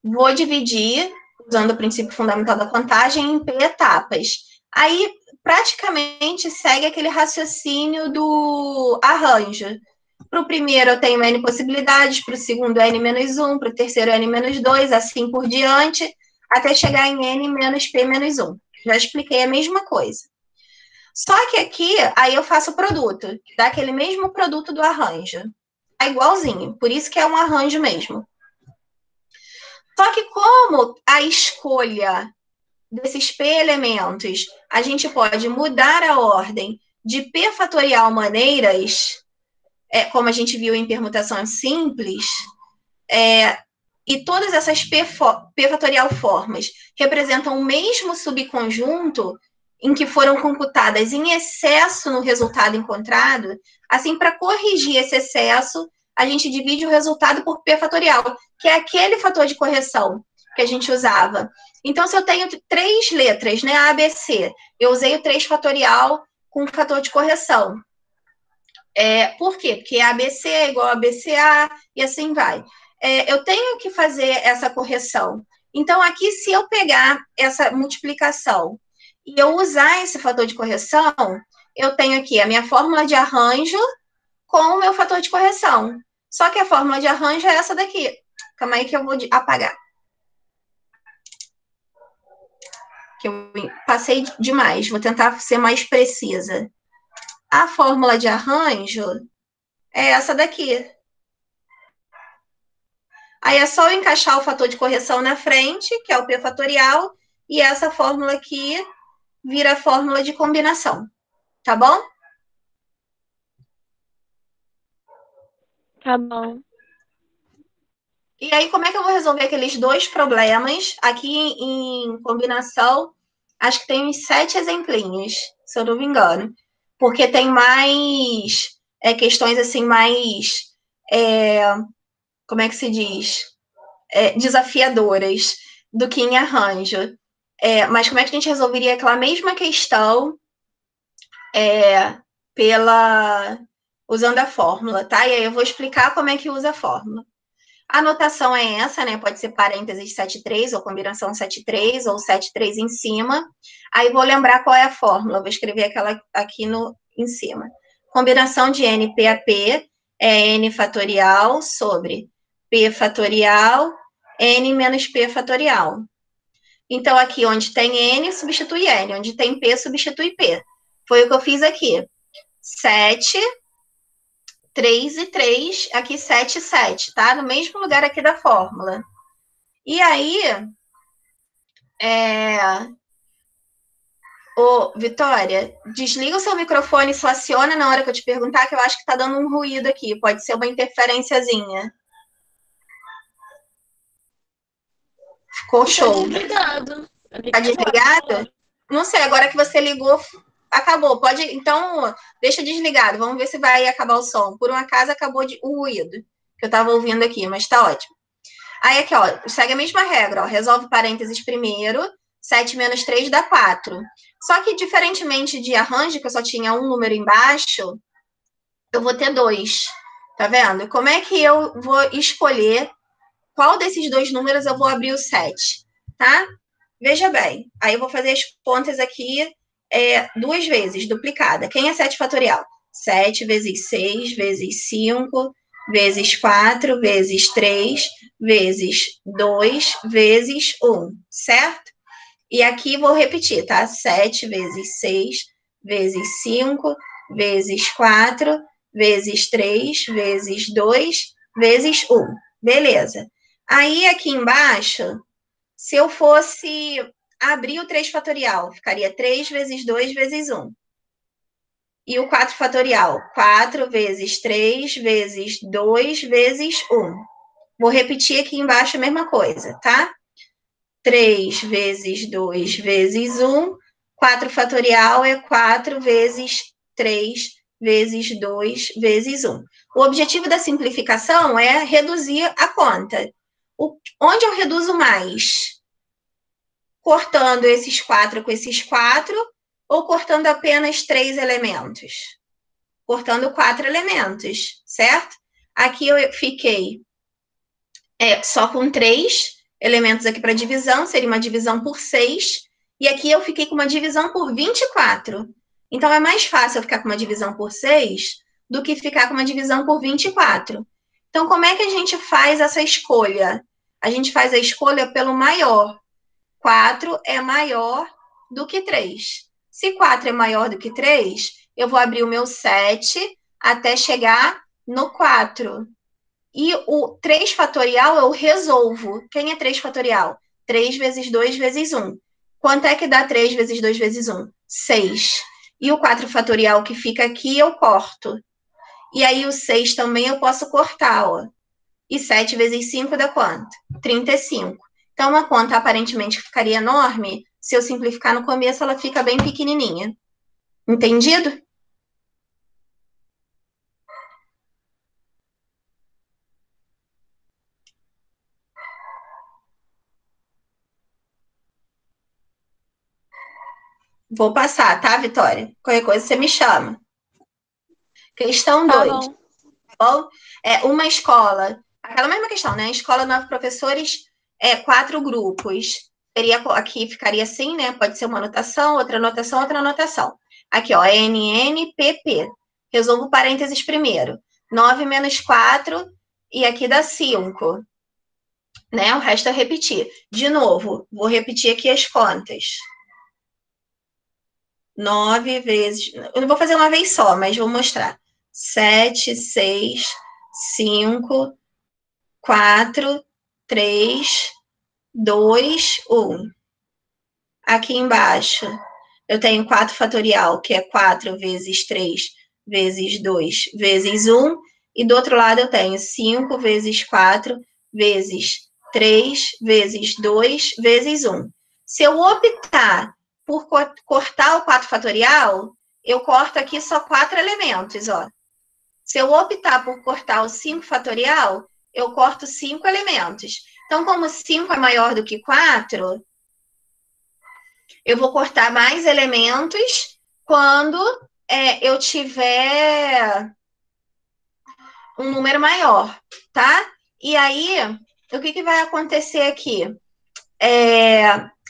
Vou dividir, usando o princípio fundamental da contagem, em P etapas. Aí, praticamente, segue aquele raciocínio do arranjo. Para o primeiro, eu tenho N possibilidades, para o segundo, N-1, para o terceiro, N-2, assim por diante, até chegar em N menos P menos 1. Já expliquei a mesma coisa. Só que aqui, aí eu faço o produto, dá aquele mesmo produto do arranjo. É igualzinho, por isso que é um arranjo mesmo. Só que como a escolha desses P elementos, a gente pode mudar a ordem de P fatorial maneiras, como a gente viu em permutação simples, e todas essas P fatorial formas representam o mesmo subconjunto em que foram computadas em excesso no resultado encontrado, assim, para corrigir esse excesso, a gente divide o resultado por P fatorial, que é aquele fator de correção que a gente usava. Então, se eu tenho 3 letras, né, A, B, C, eu usei o 3 fatorial com fator de correção. Por quê? Porque ABC é igual a BCA e assim vai. Eu tenho que fazer essa correção. Então, aqui, se eu pegar essa multiplicação e eu usar esse fator de correção, eu tenho aqui a minha fórmula de arranjo com o meu fator de correção. Só que a fórmula de arranjo é essa daqui. Calma aí que eu vou apagar. Que eu passei demais. Vou tentar ser mais precisa. A fórmula de arranjo é essa daqui. Aí é só eu encaixar o fator de correção na frente, que é o P fatorial, e essa fórmula aqui vira a fórmula de combinação. Tá bom? Tá bom. E aí, como é que eu vou resolver aqueles dois problemas? Aqui em combinação, acho que tem uns 7 exemplinhos, se eu não me engano. Porque tem mais questões assim, mais. Como é que se diz? Desafiadoras do que em arranjo. Mas como é que a gente resolveria aquela mesma questão usando a fórmula, tá? E aí eu vou explicar como é que usa a fórmula. A notação é essa, né? Pode ser parênteses 7,3 ou combinação 7,3 ou 7,3 em cima. Aí vou lembrar qual é a fórmula. Vou escrever aquela aqui em cima. Combinação de N P a P é N fatorial sobre P fatorial N menos P fatorial. Então, aqui onde tem N, substitui N. Onde tem P, substitui P. Foi o que eu fiz aqui. 7, 3 e 3, aqui 7 e 7, tá? No mesmo lugar aqui da fórmula. E aí, Vitória, desliga o seu microfone e só aciona na hora que eu te perguntar, que eu acho que tá dando um ruído aqui. Pode ser uma interferenciazinha. Ficou show. Desligado. Tá desligado? Não sei, agora que você ligou, acabou. Pode, então, deixa desligado. Vamos ver se vai acabar o som. Por um acaso, acabou o ruído que eu tava ouvindo aqui, mas tá ótimo. Aí aqui, ó, segue a mesma regra, ó. Resolve parênteses primeiro. 7 menos 3 dá 4. Só que, diferentemente de arranjo, que eu só tinha um número embaixo, eu vou ter 2. Tá vendo? Como é que eu vou escolher qual desses 2 números eu vou abrir o 7? Tá? Veja bem, aí eu vou fazer as contas aqui 2 vezes, duplicada. Quem é 7 fatorial? 7 vezes 6, vezes 5, vezes 4, vezes 3, vezes 2, vezes 1, certo? E aqui vou repetir, tá? 7 vezes 6, vezes 5, vezes 4, vezes 3, vezes 2, vezes 1. Beleza. Aí aqui embaixo, se eu fosse abrir o 3 fatorial, ficaria 3 vezes 2 vezes 1. E o 4 fatorial, 4 vezes 3 vezes 2 vezes 1. Vou repetir aqui embaixo a mesma coisa, tá? 3 vezes 2 vezes 1. 4 fatorial é 4 vezes 3 vezes 2 vezes 1. O objetivo da simplificação é reduzir a conta. Onde eu reduzo mais? Cortando esses 4 com esses 4 ou cortando apenas 3 elementos? Cortando 4 elementos, certo? Aqui eu fiquei só com 3 elementos aqui para divisão, seria uma divisão por 6, e aqui eu fiquei com uma divisão por 24. Então, é mais fácil eu ficar com uma divisão por 6 do que ficar com uma divisão por 24. Então, como é que a gente faz essa escolha? A gente faz a escolha pelo maior. 4 é maior do que 3. Se 4 é maior do que 3, eu vou abrir o meu 7 até chegar no 4. E o 3 fatorial eu resolvo. Quem é 3 fatorial? 3 vezes 2 vezes 1. Quanto é que dá 3 vezes 2 vezes 1? 6. E o 4 fatorial que fica aqui eu corto. E aí o 6 também eu posso cortar, ó. E 7 vezes 5 dá quanto? 35. Então, uma conta aparentemente ficaria enorme. Se eu simplificar no começo, ela fica bem pequenininha. Entendido? Vou passar, tá, Vitória? Qualquer coisa você me chama. Questão Tá 2. bom. Bom, uma escola, aquela mesma questão, né? Escola, 9 professores, 4 grupos. Seria, aqui ficaria assim, né? Pode ser uma anotação, outra anotação, outra anotação. Aqui, ó, NNPP. Resolvo parênteses primeiro. 9 menos 4, e aqui dá 5. Né? O resto é repetir. De novo, vou repetir aqui as contas. 9 vezes... Eu não vou fazer uma vez só, mas vou mostrar. 7, 6, 5, 4, 3, 2, 1. Aqui embaixo, eu tenho 4 fatorial, que é 4 vezes 3 vezes 2 vezes 1. E do outro lado eu tenho 5 vezes 4 vezes 3 vezes 2 vezes 1. Se eu optar por cortar o 4 fatorial, eu corto aqui só 4 elementos, ó. Se eu optar por cortar o 5 fatorial, eu corto 5 elementos. Então, como 5 é maior do que 4, eu vou cortar mais elementos quando eu tiver um número maior, tá? E aí, o que vai acontecer aqui?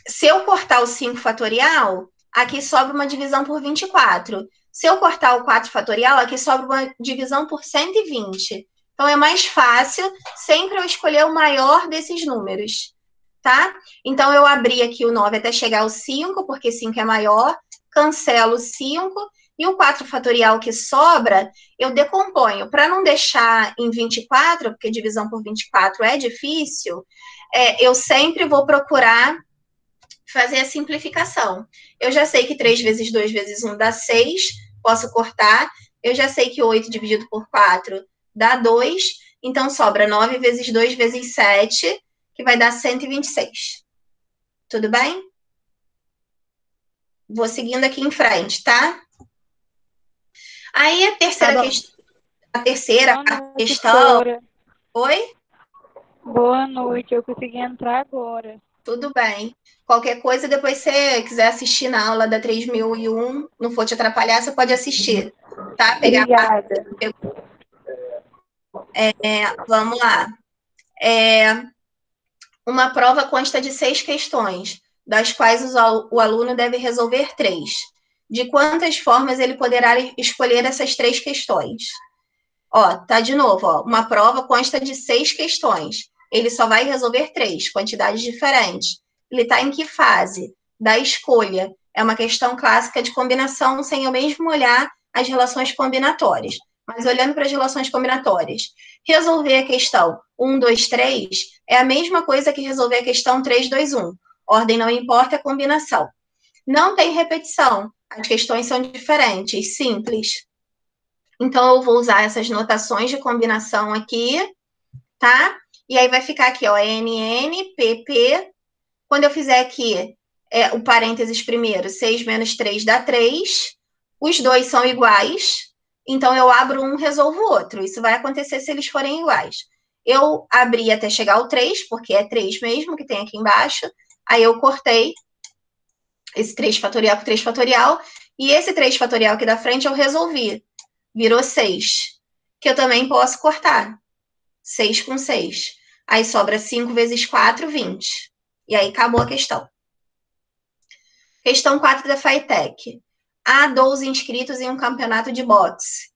Se eu cortar o 5 fatorial, aqui sobra uma divisão por 24. Se eu cortar o 4 fatorial, aqui sobra uma divisão por 120. Então, é mais fácil sempre eu escolher o maior desses números, tá? Então, eu abri aqui o 9 até chegar ao 5, porque 5 é maior, cancelo 5, e o 4 fatorial que sobra, eu decomponho. Para não deixar em 24, porque divisão por 24 é difícil, eu sempre vou procurar fazer a simplificação. Eu já sei que 3 vezes 2 vezes 1 dá 6, posso cortar. Eu já sei que 8 dividido por 4 dá 2, então sobra 9 vezes 2 vezes 7, que vai dar 126. Tudo bem? Vou seguindo aqui em frente, tá? Aí a terceira questão. A terceira questão. Oi? Boa noite, eu consegui entrar agora. Tudo bem. Qualquer coisa, depois você quiser assistir na aula da 3001, não for te atrapalhar, você pode assistir, tá? Obrigada. Vamos lá. Uma prova consta de 6 questões, das quais o aluno deve resolver 3. De quantas formas ele poderá escolher essas 3 questões? Ó, tá de novo, ó. Uma prova consta de 6 questões. Ele só vai resolver 3, quantidades diferentes. Ele está em que fase? Da escolha. É uma questão clássica de combinação, sem eu mesmo olhar as relações combinatórias. Mas olhando para as relações combinatórias, resolver a questão 1, 2, 3 é a mesma coisa que resolver a questão 3, 2, 1. Ordem não importa, é combinação. Não tem repetição. As questões são diferentes, simples. Então, eu vou usar essas notações de combinação aqui, tá? E aí vai ficar aqui, ó, NN, PP. Quando eu fizer aqui o parênteses primeiro, 6 menos 3 dá 3. Os dois são iguais. Então, eu abro um, resolvo o outro. Isso vai acontecer se eles forem iguais. Eu abri até chegar ao 3, porque é 3 mesmo, que tem aqui embaixo. Aí eu cortei esse 3 fatorial com 3 fatorial, e esse 3 fatorial aqui da frente eu resolvi. Virou 6, que eu também posso cortar. 6 com 6. Aí sobra 5 vezes 4, 20. E aí acabou a questão. Questão 4 da FATEC. Há 12 inscritos em um campeonato de boxe.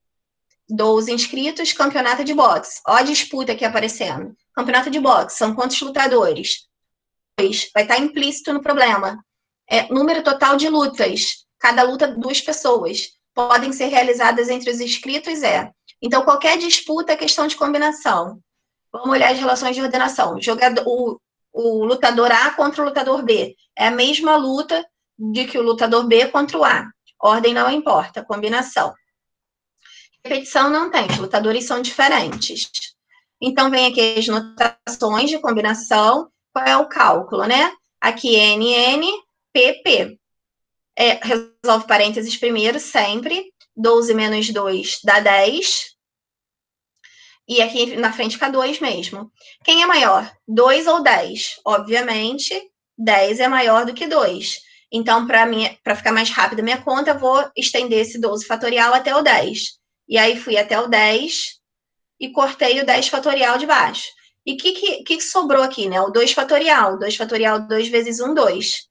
12 inscritos, campeonato de boxe. Ó a disputa aqui aparecendo. Campeonato de boxe, são quantos lutadores? 2. Vai estar implícito no problema. Número total de lutas. Cada luta, 2 pessoas. Podem ser realizadas entre os inscritos, Então, qualquer disputa é questão de combinação. Vamos olhar as relações de ordenação. O lutador A contra o lutador B. É a mesma luta de que o lutador B contra o A. Ordem não importa, combinação. Repetição não tem, os lutadores são diferentes. Então, vem aqui as notações de combinação. Qual é o cálculo, né? Aqui, NN, PP. Resolve parênteses primeiro, sempre. 12 menos 2 dá 10. E aqui na frente fica 2 mesmo. Quem é maior? 2 ou 10? Obviamente, 10 é maior do que 2. Então, para ficar mais rápida a minha conta, eu vou estender esse 12 fatorial até o 10. E aí, fui até o 10 e cortei o 10 fatorial de baixo. E o que sobrou aqui, né? O 2 fatorial. 2 fatorial, 2 vezes 1, 2.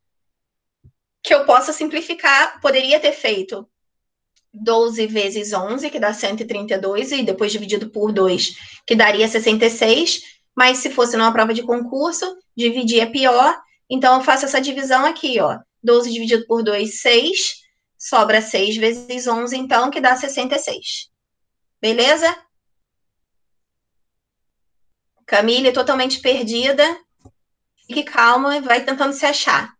Que eu possa simplificar, poderia ter feito 12 vezes 11, que dá 132, e depois dividido por 2, que daria 66. Mas se fosse numa prova de concurso, dividir é pior. Então, eu faço essa divisão aqui, ó. 12 dividido por 2, 6. Sobra 6 vezes 11, então, que dá 66. Beleza? Camille, totalmente perdida. Fique calma e vai tentando se achar.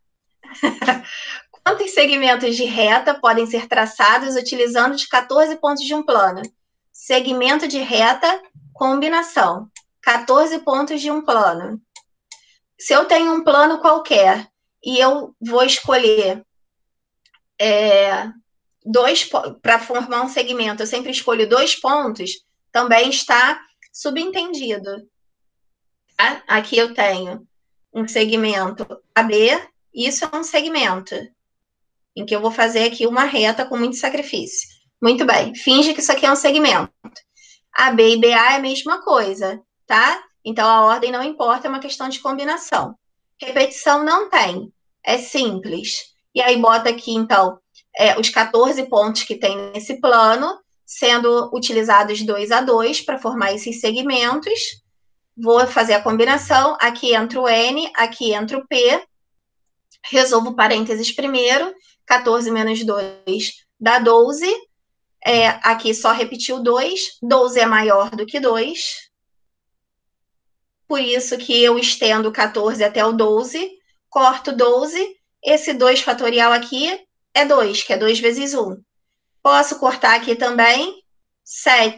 Quantos segmentos de reta podem ser traçados utilizando os 14 pontos de um plano? Segmento de reta, combinação. 14 pontos de um plano. Se eu tenho um plano qualquer e eu vou escolher para formar um segmento, eu sempre escolho 2 pontos, também está subentendido. Tá? Aqui eu tenho um segmento AB, isso é um segmento em que eu vou fazer aqui uma reta com muito sacrifício. Muito bem, finge que isso aqui é um segmento. AB e BA é a mesma coisa, tá? Então, a ordem não importa, é uma questão de combinação. Repetição não tem, é simples. E aí, bota aqui, então, os 14 pontos que tem nesse plano, sendo utilizados 2 a 2 para formar esses segmentos. Vou fazer a combinação, aqui entra o N, aqui entra o P, resolvo parênteses primeiro, 14 menos 2 dá 12, aqui só repetiu 2, 12 é maior do que 2, por isso que eu estendo 14 até o 12, corto 12, esse 2 fatorial aqui é 2, que é 2 vezes 1. Posso cortar aqui também,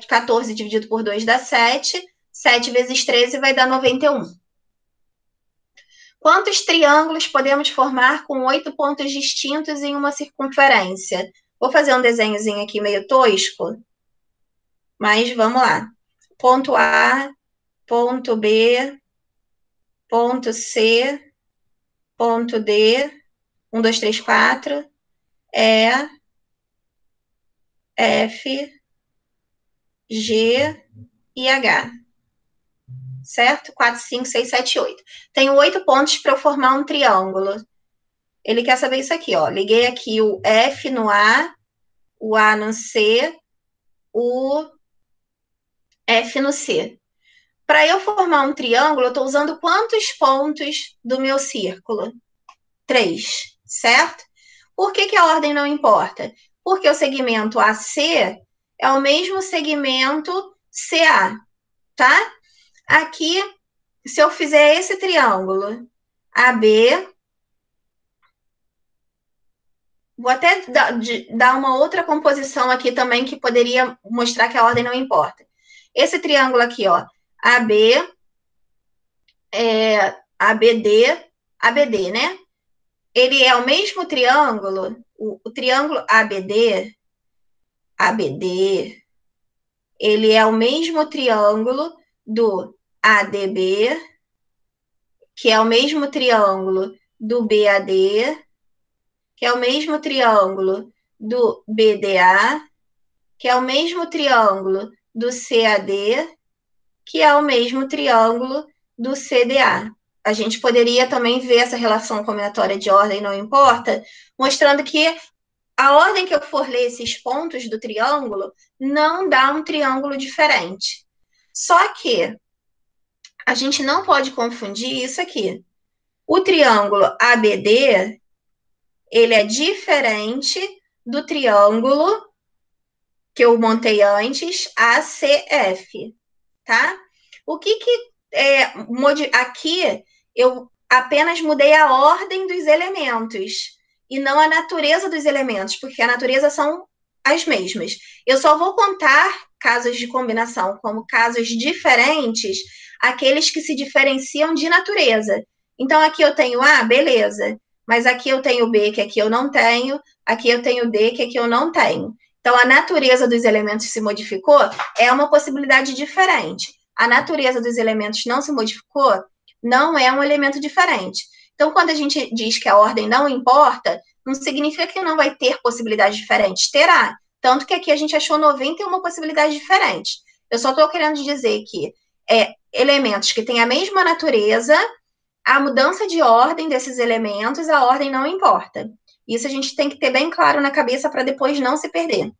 14 dividido por 2 dá 7, 7 vezes 13 vai dar 91. Quantos triângulos podemos formar com 8 pontos distintos em uma circunferência? Vou fazer um desenhozinho aqui meio tosco, mas vamos lá. Ponto A, ponto B, ponto C, ponto D, 1, 2, 3, 4, E, F, G e H. Certo? 4, 5, 6, 7, 8. Tenho 8 pontos para eu formar um triângulo. Ele quer saber isso aqui, ó. Liguei aqui o F no A, o A no C, o F no C. Para eu formar um triângulo, eu estou usando quantos pontos do meu círculo? 3, certo? Por que a ordem não importa? Porque o segmento AC é o mesmo segmento CA, tá? Aqui, se eu fizer esse triângulo AB, vou até dar uma outra composição aqui também que poderia mostrar que a ordem não importa. Esse triângulo aqui, ó, AB, ABD, ABD, né? Ele é o mesmo triângulo, o triângulo ABD, ele é o mesmo triângulo do ADB, que é o mesmo triângulo do BAD, que é o mesmo triângulo do BDA, que é o mesmo triângulo do CAD, que é o mesmo triângulo do CDA. A gente poderia também ver essa relação combinatória de ordem não importa, mostrando que a ordem que eu for ler esses pontos do triângulo não dá um triângulo diferente. Só que a gente não pode confundir isso aqui. O triângulo ABD, ele é diferente do triângulo que eu montei antes, ACF, tá? O que aqui eu apenas mudei a ordem dos elementos e não a natureza dos elementos, porque a natureza são as mesmas. Eu só vou contar casos de combinação como casos diferentes, aqueles que se diferenciam de natureza. Então, aqui eu tenho A, beleza, mas aqui eu tenho B, que aqui eu não tenho, aqui eu tenho D, que aqui eu não tenho. Então, a natureza dos elementos se modificou, é uma possibilidade diferente. A natureza dos elementos não se modificou, não é um elemento diferente. Então, quando a gente diz que a ordem não importa, não significa que não vai ter possibilidades diferentes. Terá. Tanto que aqui a gente achou 91 possibilidades diferentes. Eu só estou querendo dizer que elementos que têm a mesma natureza, a mudança de ordem desses elementos, a ordem não importa. Isso a gente tem que ter bem claro na cabeça para depois não se perder.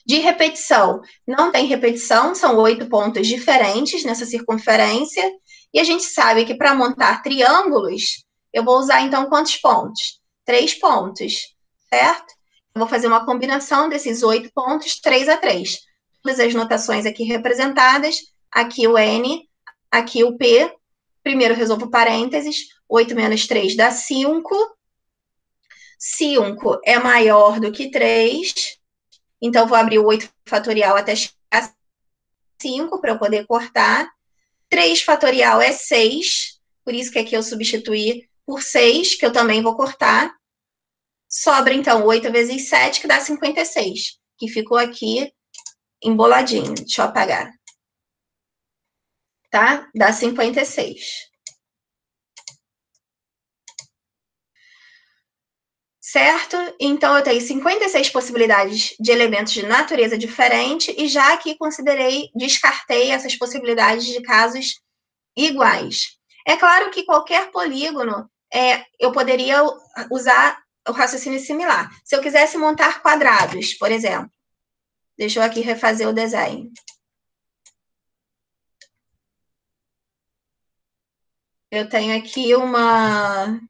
De repetição, não tem repetição, são 8 pontos diferentes nessa circunferência, e a gente sabe que para montar triângulos, eu vou usar então quantos pontos? 3 pontos, certo? Eu vou fazer uma combinação desses 8 pontos, 3 a 3. Todas as notações aqui representadas, aqui o N, aqui o P. Primeiro resolvo parênteses, 8 menos 3 dá 5. 5 é maior do que 3, então vou abrir o 8 fatorial até chegar a 5 para eu poder cortar. 3 fatorial é 6, por isso que aqui eu substituí por 6, que eu também vou cortar. Sobra, então, 8 vezes 7, que dá 56, que ficou aqui emboladinho. Deixa eu apagar. Tá? Dá 56. Certo? Então, eu tenho 56 possibilidades de elementos de natureza diferente e já aqui descartei essas possibilidades de casos iguais. É claro que qualquer polígono, eu poderia usar o raciocínio similar. Se eu quisesse montar quadrados, por exemplo. Deixa eu aqui refazer o desenho. Eu tenho aqui uma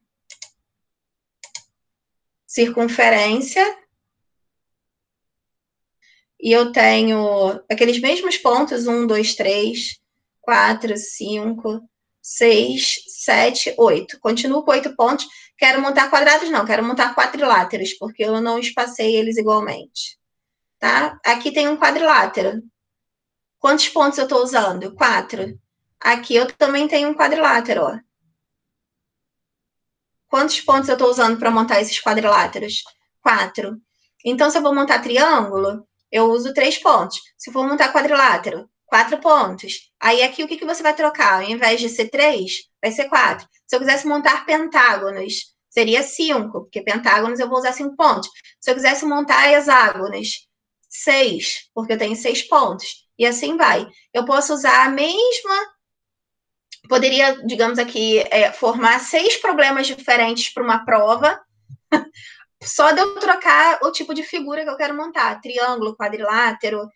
circunferência e eu tenho aqueles mesmos pontos, 1, 2, 3, 4, 5, 6, 7, 8. Continuo com 8 pontos. Quero montar quadrados? Não, quero montar quadriláteros, porque eu não espacei eles igualmente. Tá? Aqui tem um quadrilátero. Quantos pontos eu estou usando? 4. Aqui eu também tenho um quadrilátero, ó. Quantos pontos eu estou usando para montar esses quadriláteros? 4. Então, se eu vou montar triângulo, eu uso 3 pontos. Se eu for montar quadrilátero, 4 pontos. Aí, aqui, o que você vai trocar? Ao invés de ser 3, vai ser 4. Se eu quisesse montar pentágonos, seria 5, porque pentágonos eu vou usar 5 pontos. Se eu quisesse montar hexágonos, 6, porque eu tenho 6 pontos. E assim vai. Eu posso usar a mesma... Poderia, digamos aqui, formar 6 problemas diferentes para uma prova, só de eu trocar o tipo de figura que eu quero montar. Triângulo, quadrilátero,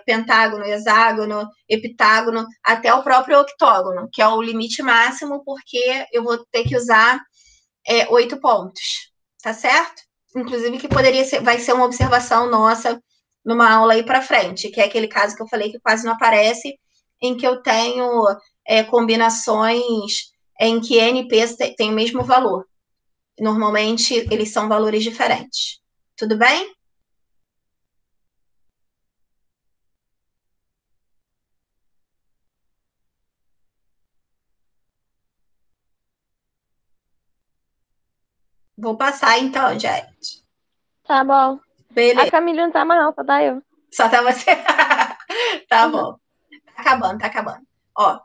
pentágono, hexágono, heptágono, até o próprio octógono, que é o limite máximo, porque eu vou ter que usar 8 pontos, tá certo? Inclusive que vai ser uma observação nossa numa aula aí para frente, que é aquele caso que eu falei que quase não aparece, em que eu tenho combinações em que N e P tem o mesmo valor. Normalmente, eles são valores diferentes. Tudo bem? Vou passar então, gente. Tá bom. Beleza. A Camila não tá mais não, só tá eu. Só tá você. Tá bom. Tá acabando, tá acabando. Ó,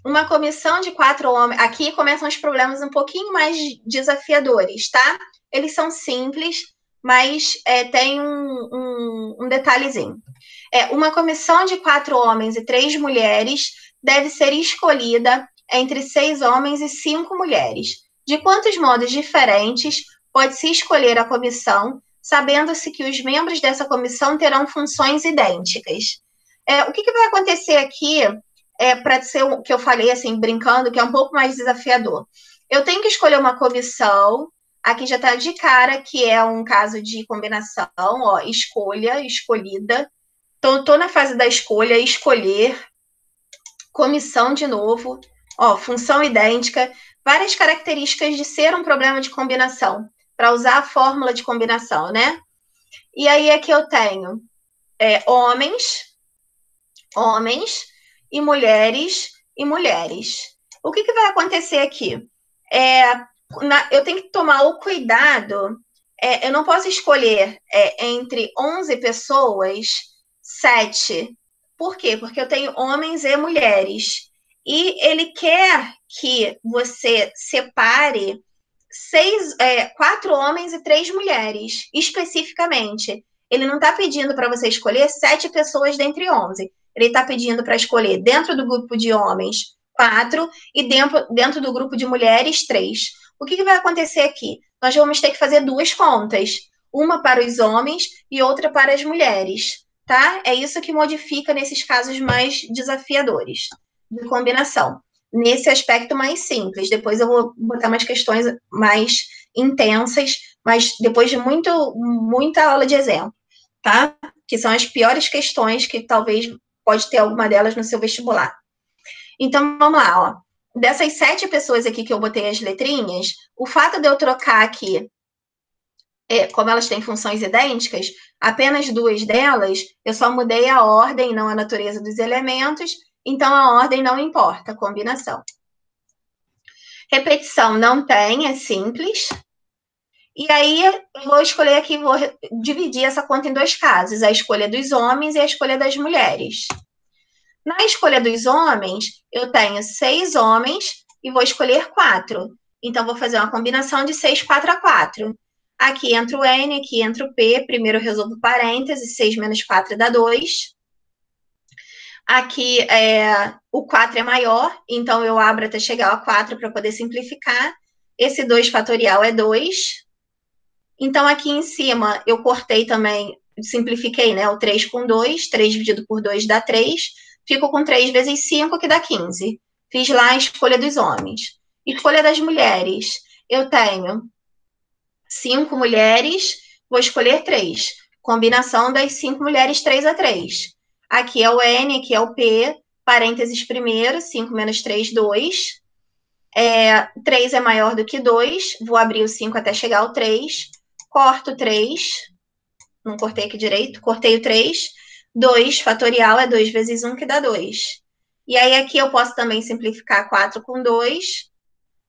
uma comissão de 4 homens... Aqui começam os problemas um pouquinho mais desafiadores, tá? Eles são simples, mas tem um detalhezinho. Uma comissão de 4 homens e 3 mulheres deve ser escolhida entre 6 homens e 5 mulheres. De quantos modos diferentes pode-se escolher a comissão, sabendo-se que os membros dessa comissão terão funções idênticas? O que vai acontecer aqui, para ser o que eu falei, assim, brincando, que é um pouco mais desafiador? Eu tenho que escolher uma comissão, aqui já está de cara que é um caso de combinação, ó, escolha, escolhida. Então, estou na fase da escolha, escolher, comissão de novo, ó, função idêntica, várias características de ser um problema de combinação, para usar a fórmula de combinação, né? E aí aqui eu tenho homens e mulheres e mulheres. O que vai acontecer aqui? Eu tenho que tomar o cuidado, eu não posso escolher entre 11 pessoas, 7. Por quê? Porque eu tenho homens e mulheres. E ele quer que você separe 4 homens e 3 mulheres, especificamente. Ele não está pedindo para você escolher 7 pessoas dentre 11. Ele está pedindo para escolher dentro do grupo de homens 4 e dentro do grupo de mulheres 3. O que vai acontecer aqui? Nós vamos ter que fazer 2 contas. Uma para os homens e outra para as mulheres. Tá? É isso que modifica nesses casos mais desafiadores de combinação. Nesse aspecto mais simples. Depois eu vou botar umas questões mais intensas, mas depois de muita aula de exemplo, tá? Que são as piores questões que talvez pode ter alguma delas no seu vestibular. Então, vamos lá, ó. Dessas 7 pessoas aqui que eu botei as letrinhas, o fato de eu trocar aqui, como elas têm funções idênticas, apenas 2 delas, eu só mudei a ordem, não a natureza dos elementos, então a ordem não importa, a combinação. Repetição não tem, é simples. E aí, eu vou escolher aqui, vou dividir essa conta em 2 casos, a escolha dos homens e a escolha das mulheres. Na escolha dos homens, eu tenho 6 homens e vou escolher 4. Então, vou fazer uma combinação de 6, 4 a 4. Aqui entra o N, aqui entra o P. Primeiro eu resolvo parênteses, 6 menos 4 dá 2. Aqui, o 4 é maior, então eu abro até chegar ao 4 para poder simplificar. Esse 2 fatorial é 2. Então, aqui em cima, eu cortei também, simplifiquei, né? O 3 com 2, 3 dividido por 2 dá 3. Fico com 3 vezes 5, que dá 15. Fiz lá a escolha dos homens. Escolha das mulheres. Eu tenho 5 mulheres, vou escolher 3. Combinação das 5 mulheres, 3 a 3. Aqui é o N, aqui é o P, parênteses primeiro, 5 menos 3, 2. 3 é maior do que 2, vou abrir o 5 até chegar ao 3. Corto 3, não cortei aqui direito, cortei o 3. 2 fatorial é 2 vezes 1, que dá 2. E aí aqui eu posso também simplificar 4 com 2,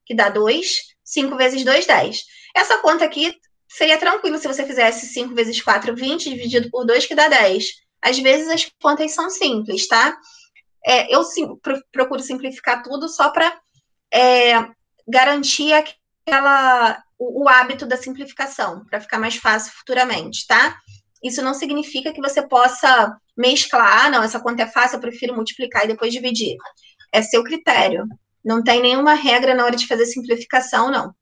que dá 2. 5 vezes 2, 10. Essa conta aqui seria tranquilo se você fizesse 5 vezes 4, 20, dividido por 2, que dá 10. Às vezes as contas são simples, tá? Eu procuro simplificar tudo só para garantir o hábito da simplificação, para ficar mais fácil futuramente, tá? Isso não significa que você possa mesclar, não, essa conta é fácil, eu prefiro multiplicar e depois dividir. É seu critério. Não tem nenhuma regra na hora de fazer simplificação, não.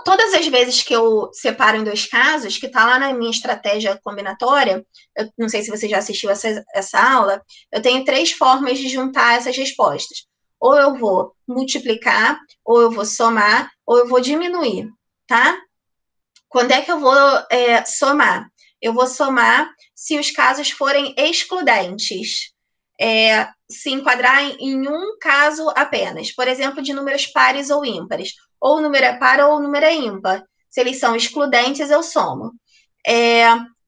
Todas as vezes que eu separo em 2 casos, que está lá na minha estratégia combinatória, eu não sei se você já assistiu essa aula, eu tenho 3 formas de juntar essas respostas. Ou eu vou multiplicar, ou eu vou somar, ou eu vou diminuir, tá? Quando é que eu vou somar? Eu vou somar se os casos forem excludentes. Se enquadrar em um caso apenas. Por exemplo, de números pares ou ímpares. Ou o número é par ou o número é ímpar. Se eles são excludentes, eu somo.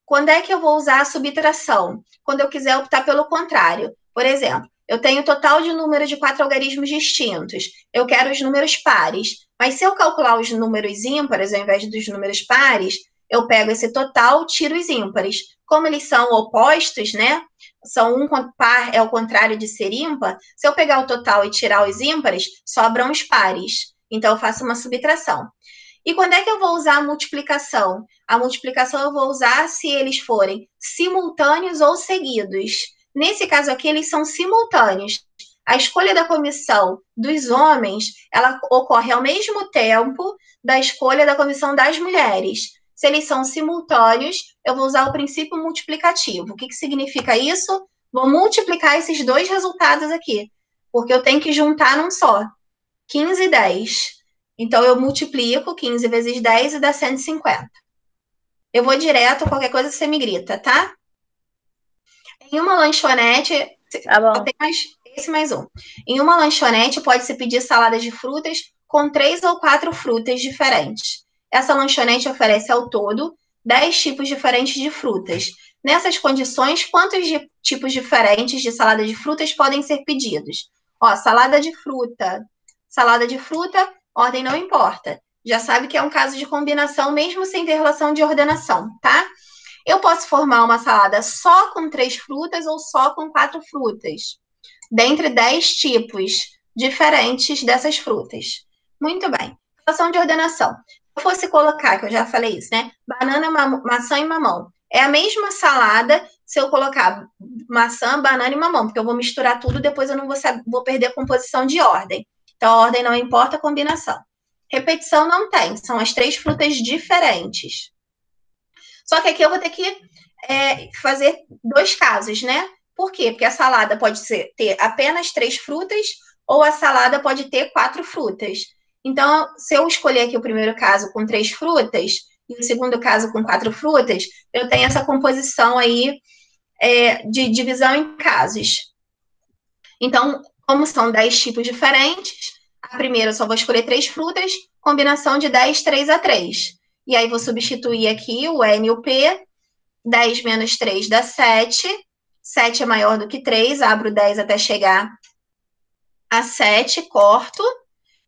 Quando é que eu vou usar a subtração? Quando eu quiser optar pelo contrário. Por exemplo, eu tenho o total de número de 4 algarismos distintos. Eu quero os números pares. Mas se eu calcular os números ímpares ao invés dos números pares, eu pego esse total, tiro os ímpares. Como eles são opostos, né? São um par é o contrário de ser ímpar. Se eu pegar o total e tirar os ímpares, sobram os pares. Então, eu faço uma subtração. E quando é que eu vou usar a multiplicação? A multiplicação eu vou usar se eles forem simultâneos ou seguidos. Nesse caso aqui, eles são simultâneos. A escolha da comissão dos homens, ela ocorre ao mesmo tempo da escolha da comissão das mulheres. Se eles são simultâneos, eu vou usar o princípio multiplicativo. O que significa isso? Vou multiplicar esses dois resultados aqui, porque eu tenho que juntar num só. 15 e 10. Então, eu multiplico 15 vezes 10 e dá 150. Eu vou direto, qualquer coisa você me grita, tá? Em uma lanchonete, Tá bom. tem mais um. Em uma lanchonete, pode-se pedir salada de frutas com 3 ou 4 frutas diferentes. Essa lanchonete oferece ao todo 10 tipos diferentes de frutas. Nessas condições, quantos tipos diferentes de salada de frutas podem ser pedidos? Ó, salada de fruta, ordem não importa. Já sabe que é um caso de combinação, mesmo sem ter relação de ordenação, tá? Eu posso formar uma salada só com 3 frutas ou só com 4 frutas, dentre 10 tipos diferentes dessas frutas. Muito bem. Relação de ordenação. Se eu fosse colocar, que eu já falei isso, né? Banana, maçã e mamão. É a mesma salada se eu colocar maçã, banana e mamão, porque eu vou misturar tudo, depois eu não vou perder a composição de ordem. Então, a ordem não importa, a combinação. Repetição não tem, são as 3 frutas diferentes. Só que aqui eu vou ter que fazer 2 casos, né? Por quê? Porque a salada pode ter apenas 3 frutas ou a salada pode ter 4 frutas. Então, se eu escolher aqui o primeiro caso com 3 frutas e o segundo caso com 4 frutas, eu tenho essa composição aí de divisão em casos. Então, como são 10 tipos diferentes, a primeira eu só vou escolher 3 frutas, combinação de 10, 3 a 3. E aí, vou substituir aqui o N e o P. 10 menos 3 dá 7. 7 é maior do que 3. Abro 10 até chegar a 7. Corto.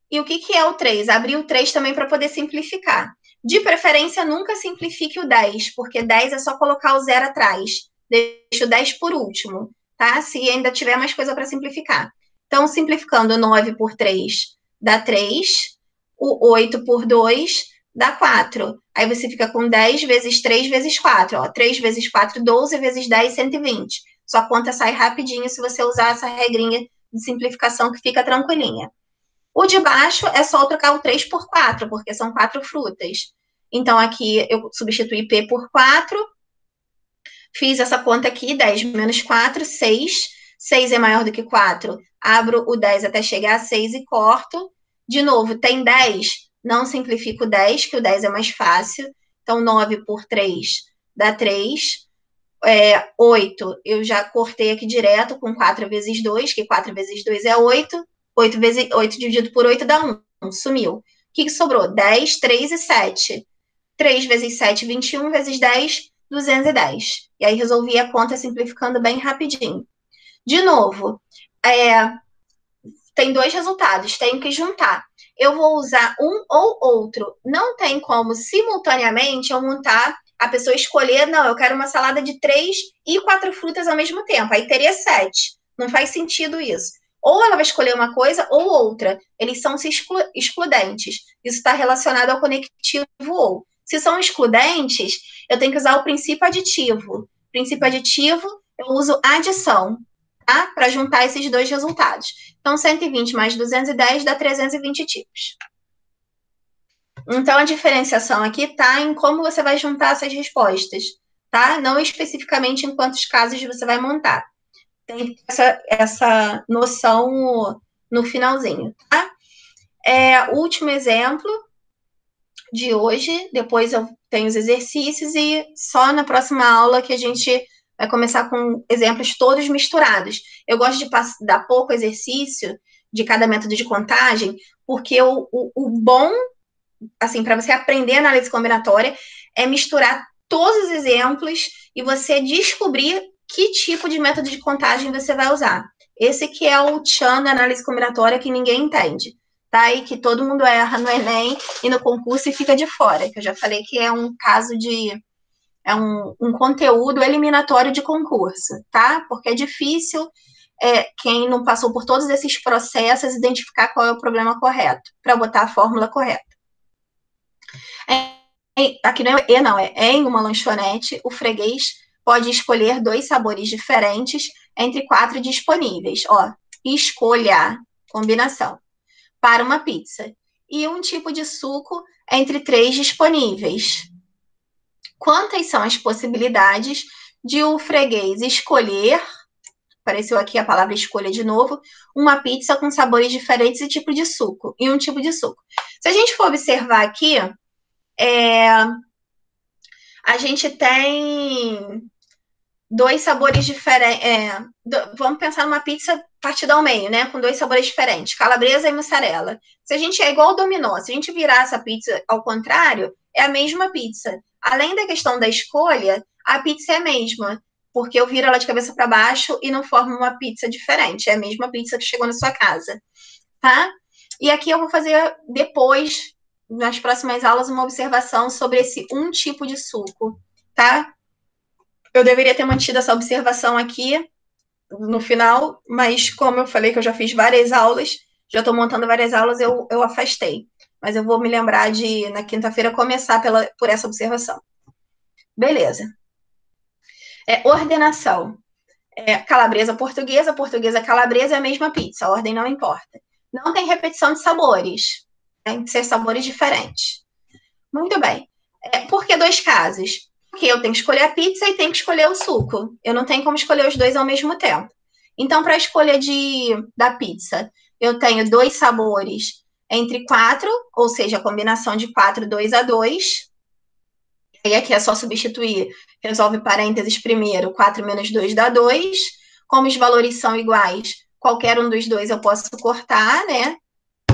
E o que é o 3? Abri o 3 também para poder simplificar. De preferência, nunca simplifique o 10, porque 10 é só colocar o 0 atrás. Deixa o 10 por último, tá? Se ainda tiver mais coisa para simplificar. Então, simplificando, 9 por 3 dá 3. O 8 por 2 dá 4. Aí você fica com 10 vezes 3 vezes 4. Ó. 3 vezes 4, 12 vezes 10, 120. Sua conta sai rapidinho se você usar essa regrinha de simplificação que fica tranquilinha. O de baixo é só trocar o 3 por 4, porque são 4 frutas. Então, aqui eu substituí P por 4. Fiz essa conta aqui, 10 menos 4, 6. 6 é maior do que 4. Abro o 10 até chegar a 6 e corto. De novo, tem 10. Não simplifico o 10, que o 10 é mais fácil. Então, 9 por 3 dá 3. 8, eu já cortei aqui direto com 4 vezes 2, que 4 vezes 2 é 8. 8 dividido por 8 dá 1. Sumiu. O que sobrou? 10, 3 e 7. 3 vezes 7, 21. Vezes 10, 210. E aí, resolvi a conta simplificando bem rapidinho. De novo, tem 2 resultados. Tenho que juntar. Eu vou usar um ou outro. Não tem como, simultaneamente, eu montar, a pessoa escolher, não, eu quero uma salada de 3 e 4 frutas ao mesmo tempo. Aí teria 7. Não faz sentido isso. Ou ela vai escolher uma coisa ou outra. Eles são excludentes. Isso está relacionado ao conectivo ou. Se são excludentes, eu tenho que usar o princípio aditivo. Princípio aditivo, eu uso adição, tá? Para juntar esses 2 resultados. Então, 120 mais 210 dá 320 tipos. Então, a diferenciação aqui está em como você vai juntar essas respostas, tá? Não especificamente em quantos casos você vai montar. Tem essa noção no finalzinho, tá? O último exemplo de hoje, depois eu tenho os exercícios e só na próxima aula que a gente vai começar com exemplos todos misturados. Eu gosto de dar pouco exercício de cada método de contagem, porque o bom, assim, para você aprender análise combinatória, é misturar todos os exemplos e você descobrir que tipo de método de contagem você vai usar. Esse que é o tchan da análise combinatória que ninguém entende, tá? E que todo mundo erra no Enem e no concurso e fica de fora, que eu já falei que é um caso de... é um conteúdo eliminatório de concurso, tá? Porque é difícil quem não passou por todos esses processos identificar qual é o problema correto, para botar a fórmula correta. Aqui não é em uma lanchonete, o freguês pode escolher 2 sabores diferentes entre 4 disponíveis. Ó, escolha, combinação, para uma pizza. E um tipo de suco entre 3 disponíveis. Quantas são as possibilidades de o freguês escolher, apareceu aqui a palavra escolha de novo, uma pizza com sabores diferentes e tipo de suco, e um tipo de suco. Se a gente for observar aqui, a gente tem 2 sabores diferentes. Vamos pensar numa pizza partida ao meio, né? Com 2 sabores diferentes, calabresa e mussarela. Se a gente é igual ao dominó, se a gente virar essa pizza ao contrário, é a mesma pizza. Além da questão da escolha, a pizza é a mesma, porque eu viro ela de cabeça para baixo e não formo uma pizza diferente. É a mesma pizza que chegou na sua casa, tá? E aqui eu vou fazer depois, nas próximas aulas, uma observação sobre esse um tipo de suco, tá? Eu deveria ter mantido essa observação aqui no final, mas como eu falei que eu já fiz várias aulas, já estou montando várias aulas, eu afastei. Mas eu vou me lembrar de, na quinta-feira, começar por essa observação. Beleza. Ordenação. Calabresa, portuguesa, calabresa é a mesma pizza, a ordem não importa. Não tem repetição de sabores, tem que ser sabores diferentes. Muito bem. Por que 2 casos? Porque eu tenho que escolher a pizza e tenho que escolher o suco. Eu não tenho como escolher os 2 ao mesmo tempo. Então, para a escolha da pizza, eu tenho 2 sabores entre 4, ou seja, a combinação de 4, 2 a 2. E aqui é só substituir, resolve parênteses primeiro, 4 menos 2 dá 2. Como os valores são iguais, qualquer um dos 2 eu posso cortar, né?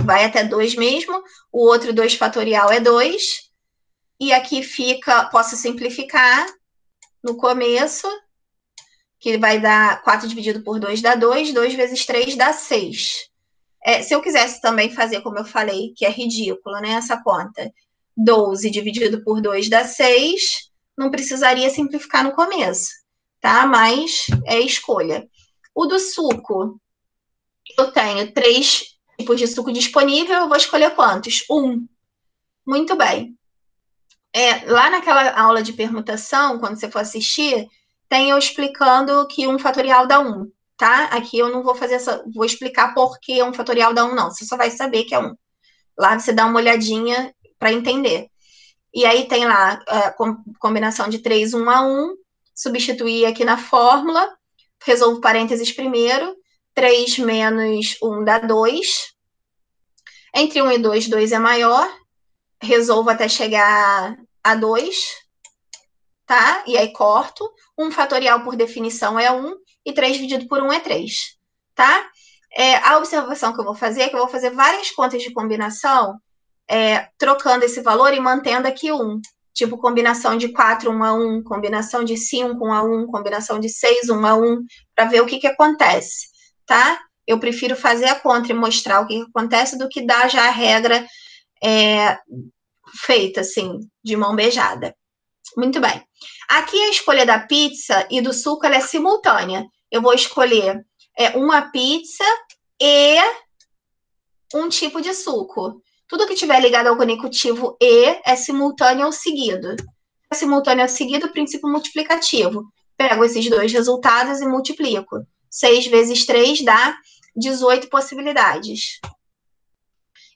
Vai até 2 mesmo. O outro 2 fatorial é 2. E aqui posso simplificar no começo, que vai dar 4 dividido por 2 dá 2, 2 vezes 3 dá 6. Se eu quisesse também fazer, como eu falei, que é ridículo, né, essa conta, 12 dividido por 2 dá 6, não precisaria simplificar no começo, tá? Mas é escolha. O do suco, eu tenho 3 tipos de suco disponível, eu vou escolher quantos? 1. Muito bem. Lá naquela aula de permutação, quando você for assistir, tem eu explicando que 1 fatorial dá 1, tá? Aqui eu não vou vou explicar por que 1 fatorial dá 1, não. Você só vai saber que é 1. Lá você dá uma olhadinha para entender. E aí tem lá a combinação de 3, 1 a 1, substituir aqui na fórmula, resolvo parênteses primeiro, 3 menos 1 dá 2. Entre 1 e 2, 2 é maior, resolvo até chegar a 2, tá? E aí corto. 1 fatorial por definição é 1 e 3 dividido por 1 é 3, tá? A observação que eu vou fazer é que eu vou fazer várias contas de combinação, trocando esse valor e mantendo aqui 1. Tipo, combinação de 4, 1 a 1, combinação de 5, 1 a 1, combinação de 6, 1 a 1, para ver o que acontece, tá? Eu prefiro fazer a conta e mostrar o que acontece do que dar já a regra feita, assim, de mão beijada. Muito bem. Aqui a escolha da pizza e do suco, ela é simultânea. Eu vou escolher uma pizza e um tipo de suco. Tudo que tiver ligado ao conectivo E é simultâneo ou seguido. É simultâneo ou seguido, princípio multiplicativo. Pego esses 2 resultados e multiplico. 6 vezes 3 dá 18 possibilidades.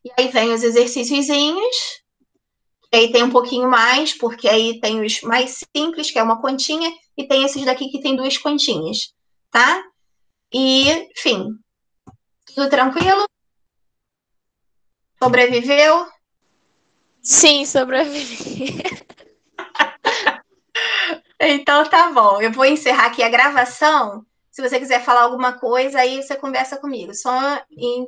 E aí vem os exercíciozinhos. E aí tem um pouquinho mais, porque aí tem os mais simples, que é uma continha, e tem esses daqui que tem 2 continhas, tá? E, enfim, tudo tranquilo? Sobreviveu? Sim, sobrevivi. Então tá bom. Eu vou encerrar aqui a gravação. Se você quiser falar alguma coisa, aí você conversa comigo. Só em